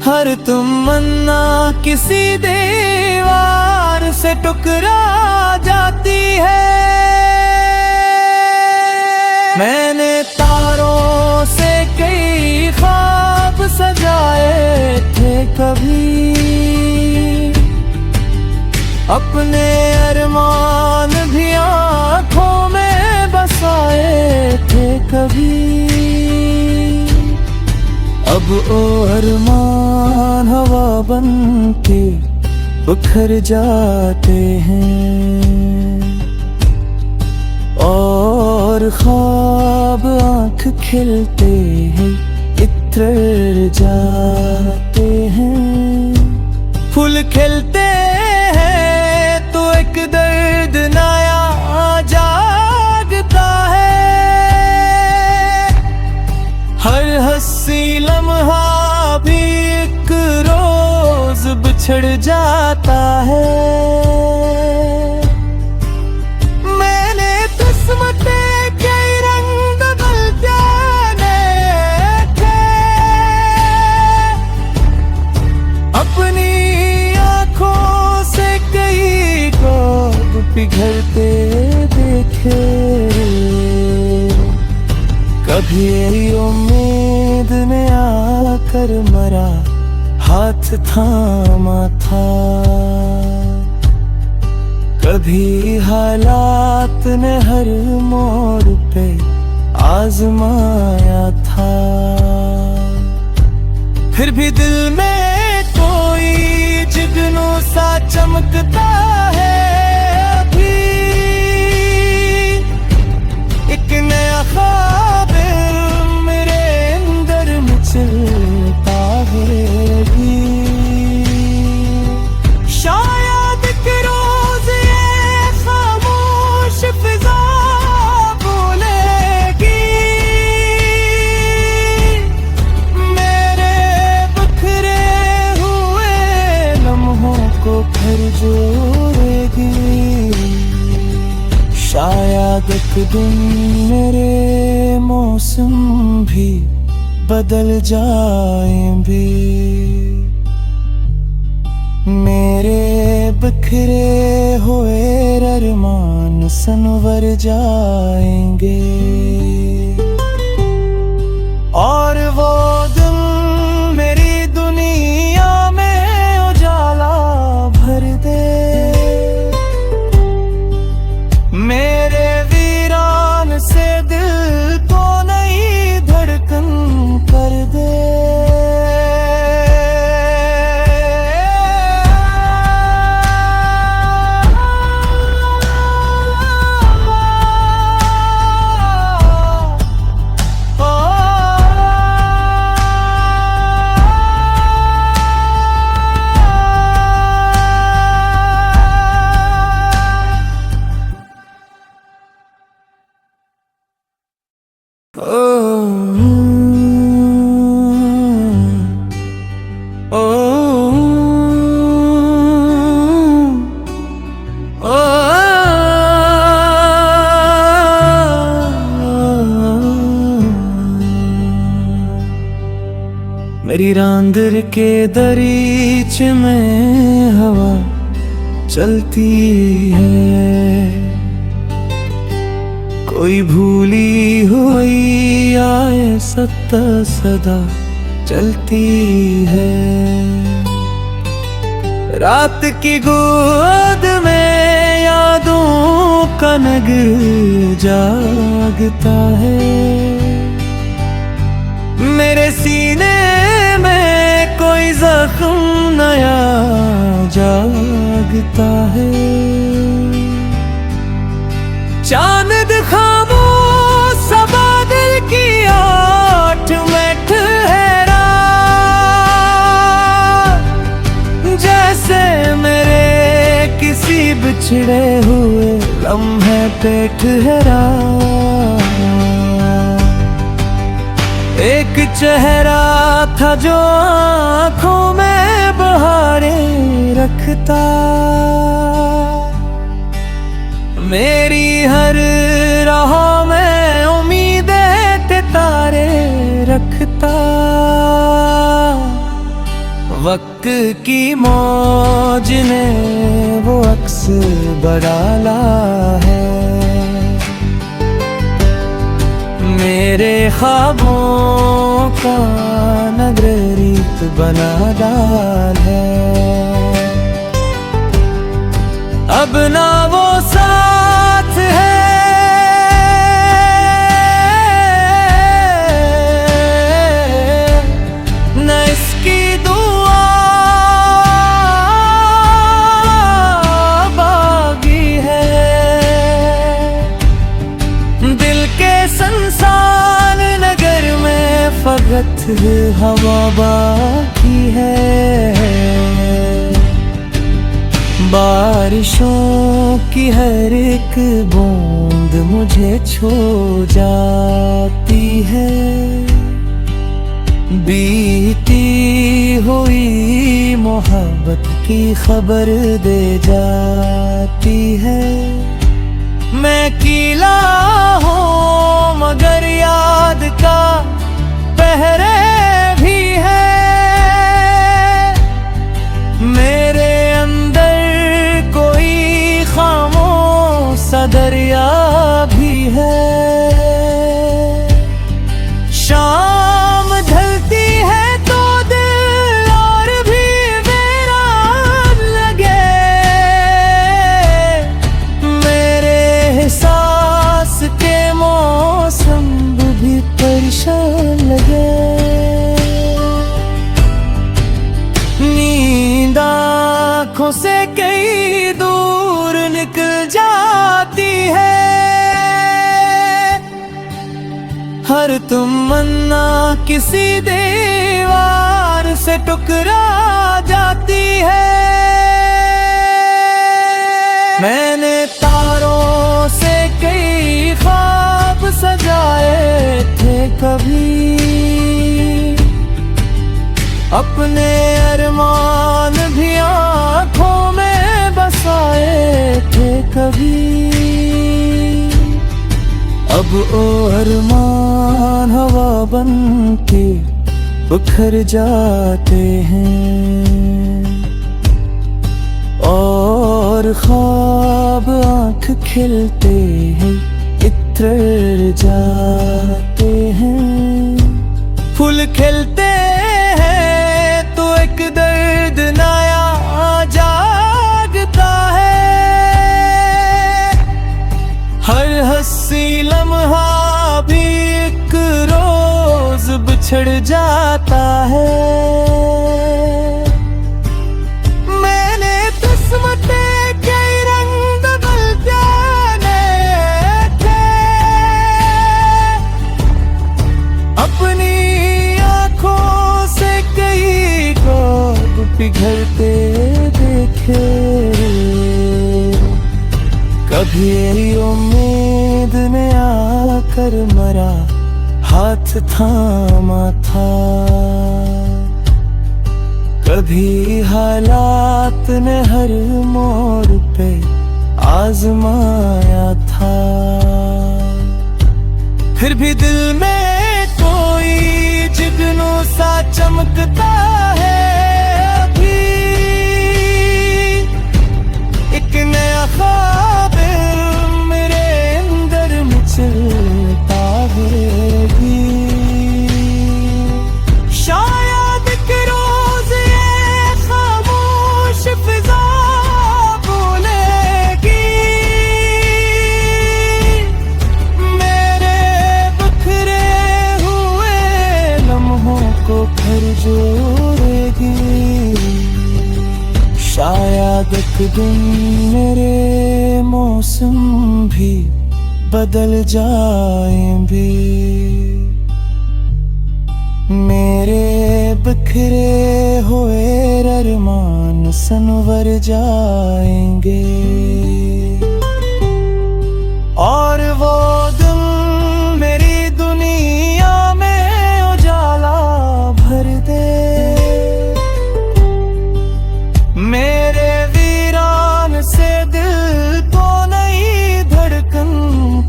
हर तमन्ना किसी दीवार से टकरा जाती है। मैंने तारों से कई ख्वाब सजाए थे कभी, अपने अरमान भी आँखों में बसाए थे कभी। अब ओ अरमान हवा बन के उखड़ जाते हैं, और ख्वाब आँख खिलते हैं इत्र जाते हैं। फूल खिलते हैं तो एक दर्द नया जागता है, हर हंसी लम्हा भी एक रोज बिछड़ जाता है। मैंने किस्मते के रंग बदलते देखे, अपनी आँखों से कई ख्वाब पिघलते देखे। कभी उम्मीद ने आकर मरा हाथ थामा था, कभी हालात ने हर मोड़ पे आजमाया था। फिर भी दिल में कोई जुगनू सा चमकता है, अभी एक नया ख्वाब मेरे अंदर मचलता है भी। शायद एक रोज ये खामोश फिजा बोलेगी, मेरे बिखरे हुए लम्हों को फिर जोड़ेगी। शायद एक दिन मेरे मौसम भी बदल जाएंगे, मेरे बिखरे हुए अरमान संवर जाएंगे। और वो दिन मेरी दुनिया में उजाला भर दे, मेरे वीरान से दिल को नई धड़कन कर दे। मेरी रांदर के दरीच में हवा चलती है, कोई भूली हुई आए सत्ता सदा चलती है। रात की गोद में यादों का नगर जागता है, मेरे सीने में कोई जख्म नया जागता है। चांद खामोश बादल की आठ में ठहरा, जैसे मेरे किसी बिछड़े हुए लम्हे पे ठहरा। एक चेहरा था जो आँखों में बहारें रखता, मेरी हर राह में उम्मीदें के तारे रखता। वक्त की मौज ने वो अक्स बडाला है, मेरे ख्वाबों का नगरीत बना डाल है। अब ना वो साथ है न इसकी दुआ बागी है, दिल के संसार नगर में फकत हवा बाकी है। बारिशों की हर एक बूंद मुझे छू जाती है, बीती हुई मोहब्बत की खबर दे जाती है। मैं कीला हूँ मगर याद का पहरे भी है, मेरे अंदर कोई खामोश सा दरिया भी है। शाम ढलती है तो दिल और भी वीरान लगे, मेरे एहसास के मौसम भी परेशान लगे। नींद आँखों से कई दूर निकल जाती है, हर तमन्ना किसी दीवार से टकरा जाती है। मैंने तारों से कई ख्वाब सजाए थे कभी, अपने अरमान भी आँखों में बसाए थे कभी। अब ओ अरमान हवा बन के बिखर जाते हैं, और ख्वाब आँख खिलते हैं इत्र जाते हैं। फूल खिलते हैं तो एक दर्द नया जागता है, हर हंसी लम्हा भी एक रोज बिछड़ जाता है। मैंने किस्मत के रंग बदल जाने थे, अपनी आँखों से कई ख्वाब पिघलते देखे। कभी उम्मीद ने आकर मरा हाथ थामा था, कभी हालात ने हर मोड़ पे आजमाया था। फिर भी दिल में कोई जिद जुगनू सा चमकता है अभी, एक नया ख्वाब मेरे अंदर मचलता है भी। शायद कि रोज ये खामोश फिजा बोलेगी, मेरे बिखरे हुए लम्हों को फिर जोड़ेगी। शायद एक दिन मेरे मौसम भी बदल जाएं भी, मेरे बिखरे हुए अरमान संवर जाएंगे। और वो दिन मेरी दुनिया में उजाला भर दे, मेरे वीरान से दिल को नई धड़कन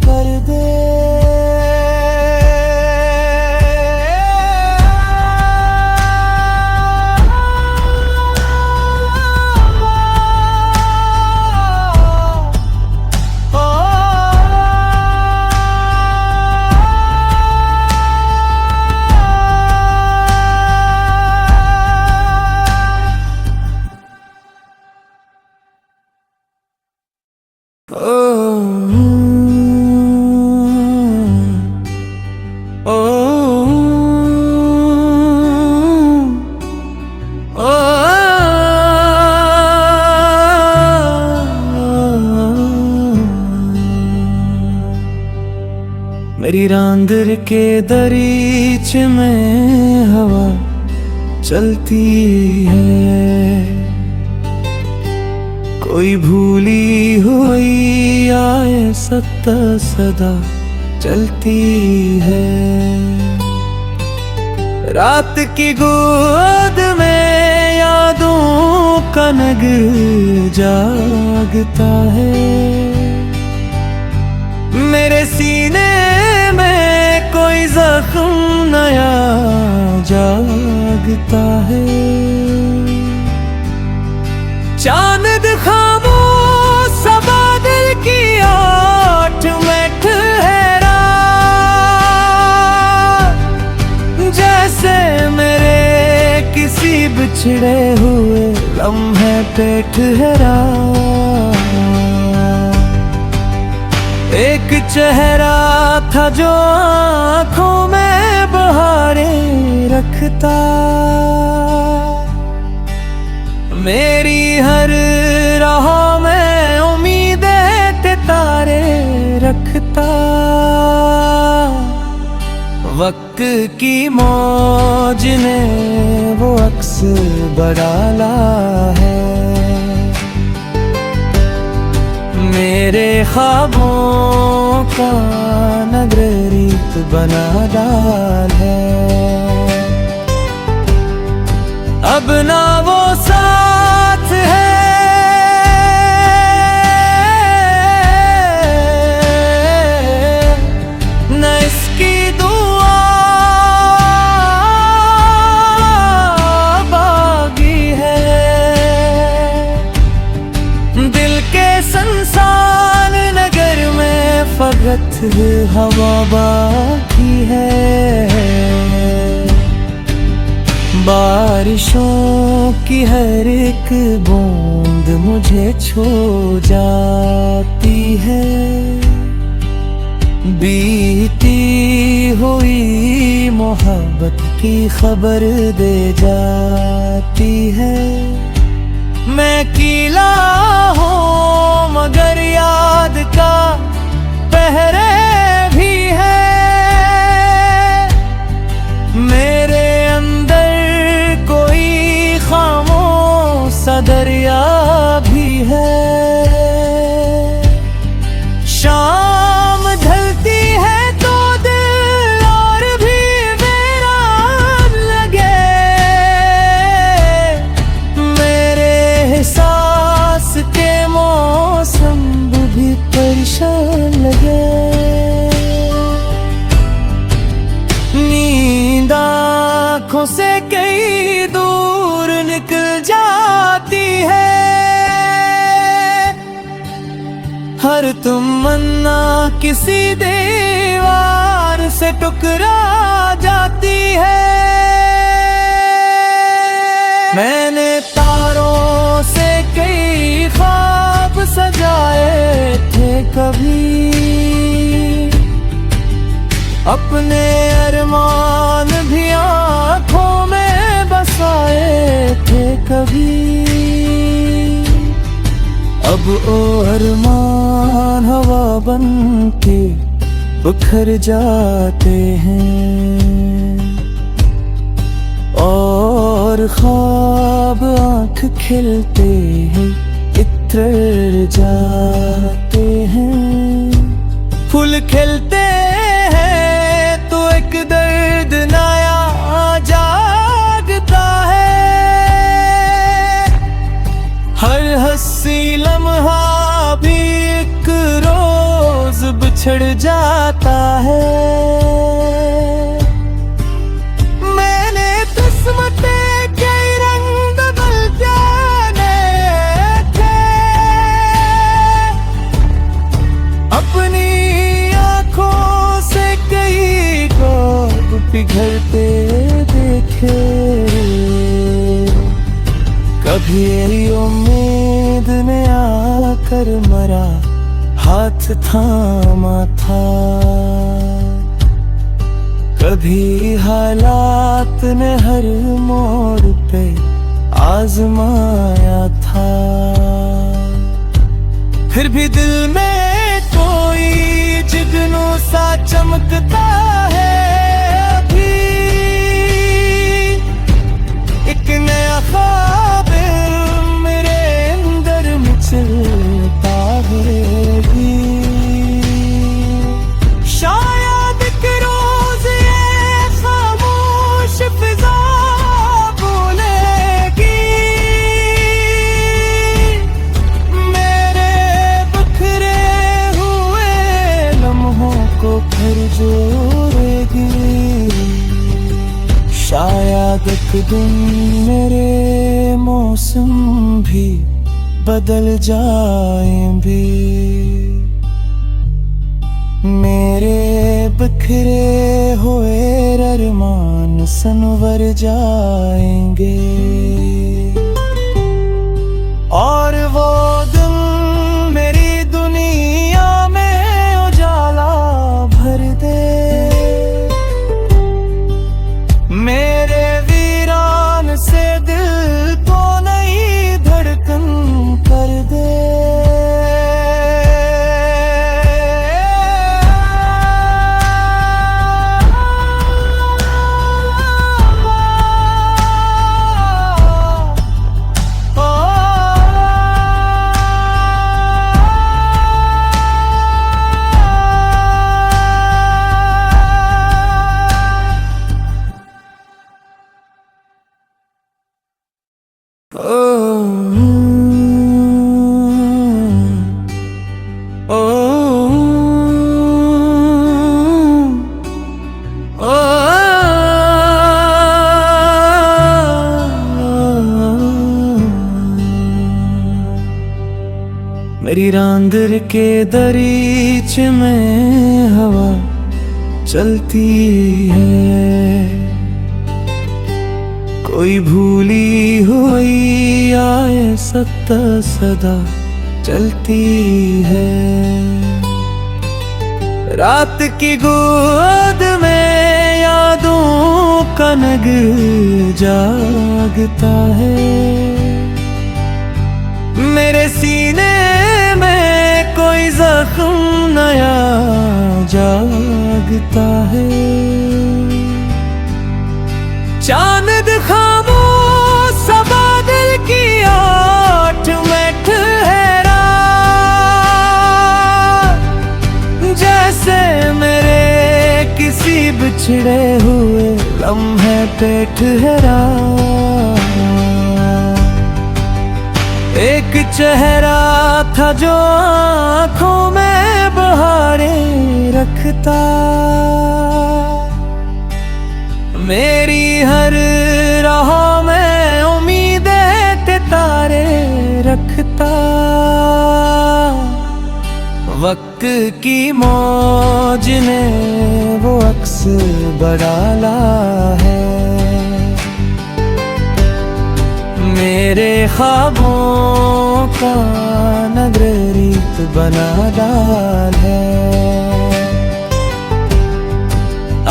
कर दे। मेरी रांदर के दरीच में हवा चलती है, कोई भूली हुई आए सत्ता सदा चलती है। रात की गोद में यादों का नगर जागता है, मेरे सीने में कोई जख्म नया जागता है। चांद खामोश सा बादल की आठ में ठहरा, जैसे मेरे किसी बिछड़े हुए लम्हे पे ठहरा। एक चेहरा था जो आँखों में बहारें रखता, मेरी हर राह में उम्मीदें ते तारे रखता। वक्त की मौज ने वो अक्स बडाला है, मेरे ख्वाबों का नगरीत बना डाल है। अब ना वो साथ है, न इसकी दुआ बागी है। दिल के संसार नगर में फकत हवा बाकी है, बारिशों की हर एक बूंद मुझे छू जाती है, बीती हुई मोहब्बत की खबर दे जाती है। मैं कीला हूँ मगर याद का पहरे भी है, मेरे अंदर कोई खामोश सा दरिया भी है। शाम ढलती है तो दिल और भी वीरान लगे, मेरे एहसास के मौसम भी परेशान लगे। आँखों से कई दूर निकल जाती है। हर तमन्ना किसी दीवार से टकरा जाती है। मैंने तारों से कई ख्वाब सजाए थे कभी, अपने अरमान भी आँखों में बसाए थे कभी। अब ओ अरमान हवा बन के बिखर जाते हैं, और ख्वाब आँख खिलते हैं इतर जाते हैं। फूल खिलते हैं तो एक दर्द नया जागता है। हर हंसी लम्हा भी एक रोज बिछड़ जाता है। मैंने किस्मतें कई रंग बदल जाने थे, अपनी आँखों से कई ख्वाब पिघलते देखे। कभी उम्मीद ने आकर मरा हाथ थामा था, कभी हालात ने हर मोड़ पे आजमाया था। फिर भी दिल में कोई जुगनू सा चमकता है अभी। एक नया ख्वाब मेरे अंदर मचलता है। शायद एक रोज ये खामोश फिजा बोलेगी, मेरे बिखरे हुए लम्हों को फिर जोड़ेगी। शायद एक दिन मेरे मौसम भी बदल जाएंगे, मेरे बिखरे हुए अरमान संवर जाएंगे। और वो दिन मेरी दुनिया में उजाला भर दे, मेरे वीरान से दिल को नई धड़कन कर दे। मेरी रांदर के दरीच में हवा चलती है, कोई भूली हुई आए सत्ता सदा चलती है। रात की गोद में यादों का नग जागता है, मेरे सीने में कोई जख्म नया जागता है। चांद खामोश सा बादल की आठ में ठहरा, जैसे मेरे किसी बिछड़े हुए लम्हे पे ठहरा। एक चेहरा था जो आँखों में बहारें रखता, मेरी हर की मौज ने वो अक्स बडाला है, मेरे ख्वाबों का नगरीत बना डाल है।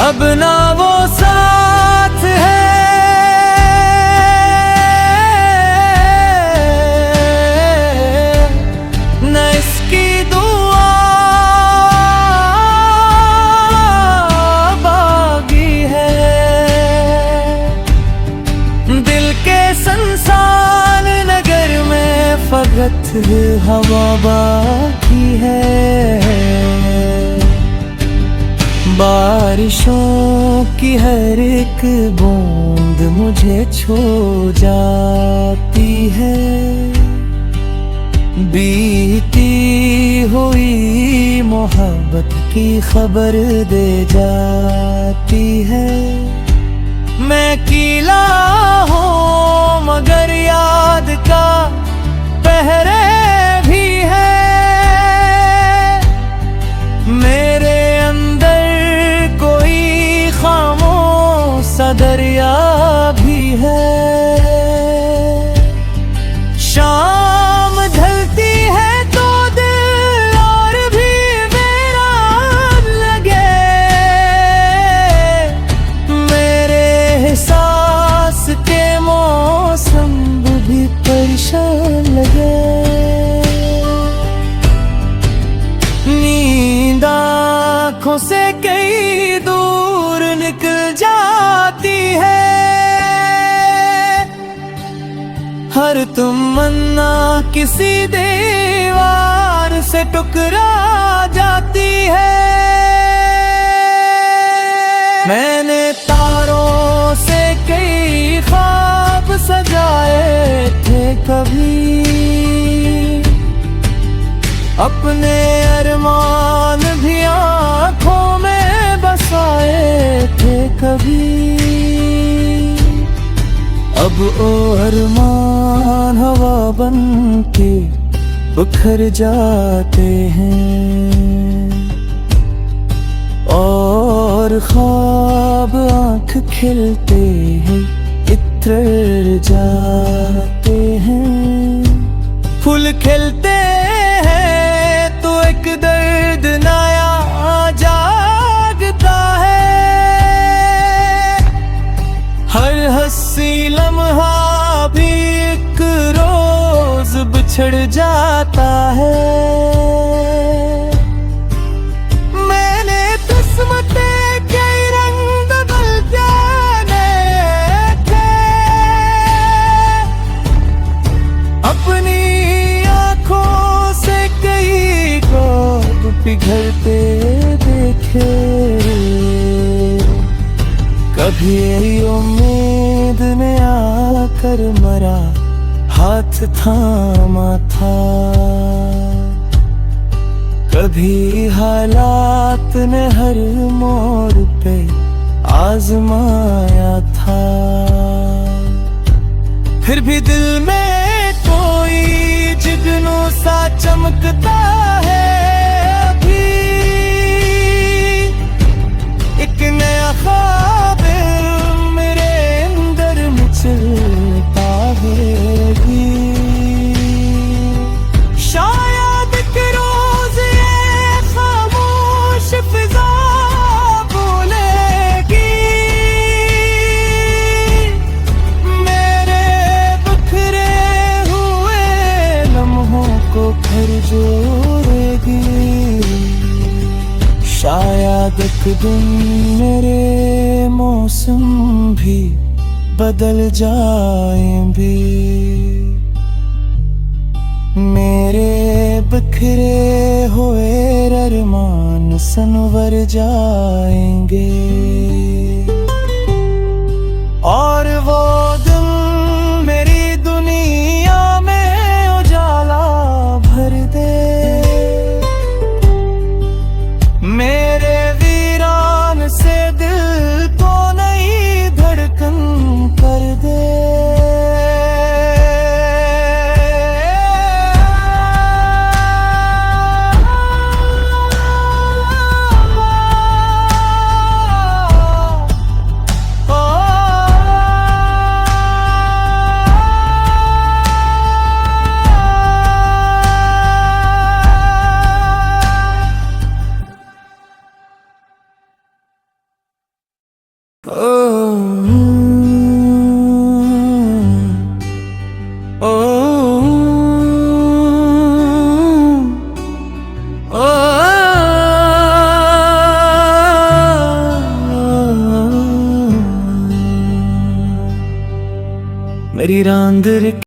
अब ना वो साथ है न इसकी दुआ बागी है, दिल के संसार नगर में फकत हवा बाकी है। बारिशों की हर एक बूंद मुझे छू जाती है, बीती हुई मोहब्बत की खबर दे जाती है। मैं कीला हूँ मगर याद का पहरे भी है, मेरे अंदर कोई खामोश सा दरिया भी है। शाम ढलती है तो दिल और भी मेरा लगे, मेरे एहसास के मौसम भी परेशान लगे। नींद आँखों से कई दूर निकल जाती है, हर तमन्ना किसी दीवार से टकरा जाती है। मैंने तारों से कई ख्वाब सजाए थे कभी, अपने अरमान भी आँखों में बसाए थे कभी। अब ओ अरमान हवा बन के बिखर जाते हैं, और ख्वाब आँख खिलते हैं इतर जाते हैं। फूल खिलते हैं तो एक दर्द नया जागता है, हर हंसी लम्हा भी एक रोज बिछड़ जाता है। मैंने किस्मते के रंग बदल जाने थे, अपनी आँखों से कई ख्वाब पिघलते देखे। कभी उम्मीद ने आकर मरा हाथ थामा था, कभी हालात ने हर मोड़ पे आजमाया था। फिर भी दिल में कोई जुगनू सा चमकता है, अभी एक नया ख्वाब मेरे अंदर मचलता है भी। शायद एक रोज ये खामोश फिजा बोलेगी, मेरे बिखरे हुए लम्हों को फिर जोड़ेगी। शायद एक दिन मेरे मौसम भी बदल जाएंगे, मेरे बिखरे हुए अरमान सनवर जाएंगे। और वो दिन मेरी दुनिया में उजाला भर दे, मेरे वीरान से दिल को नई धड़कन कर दे। ओ, ओ, ओ, मेरी रांद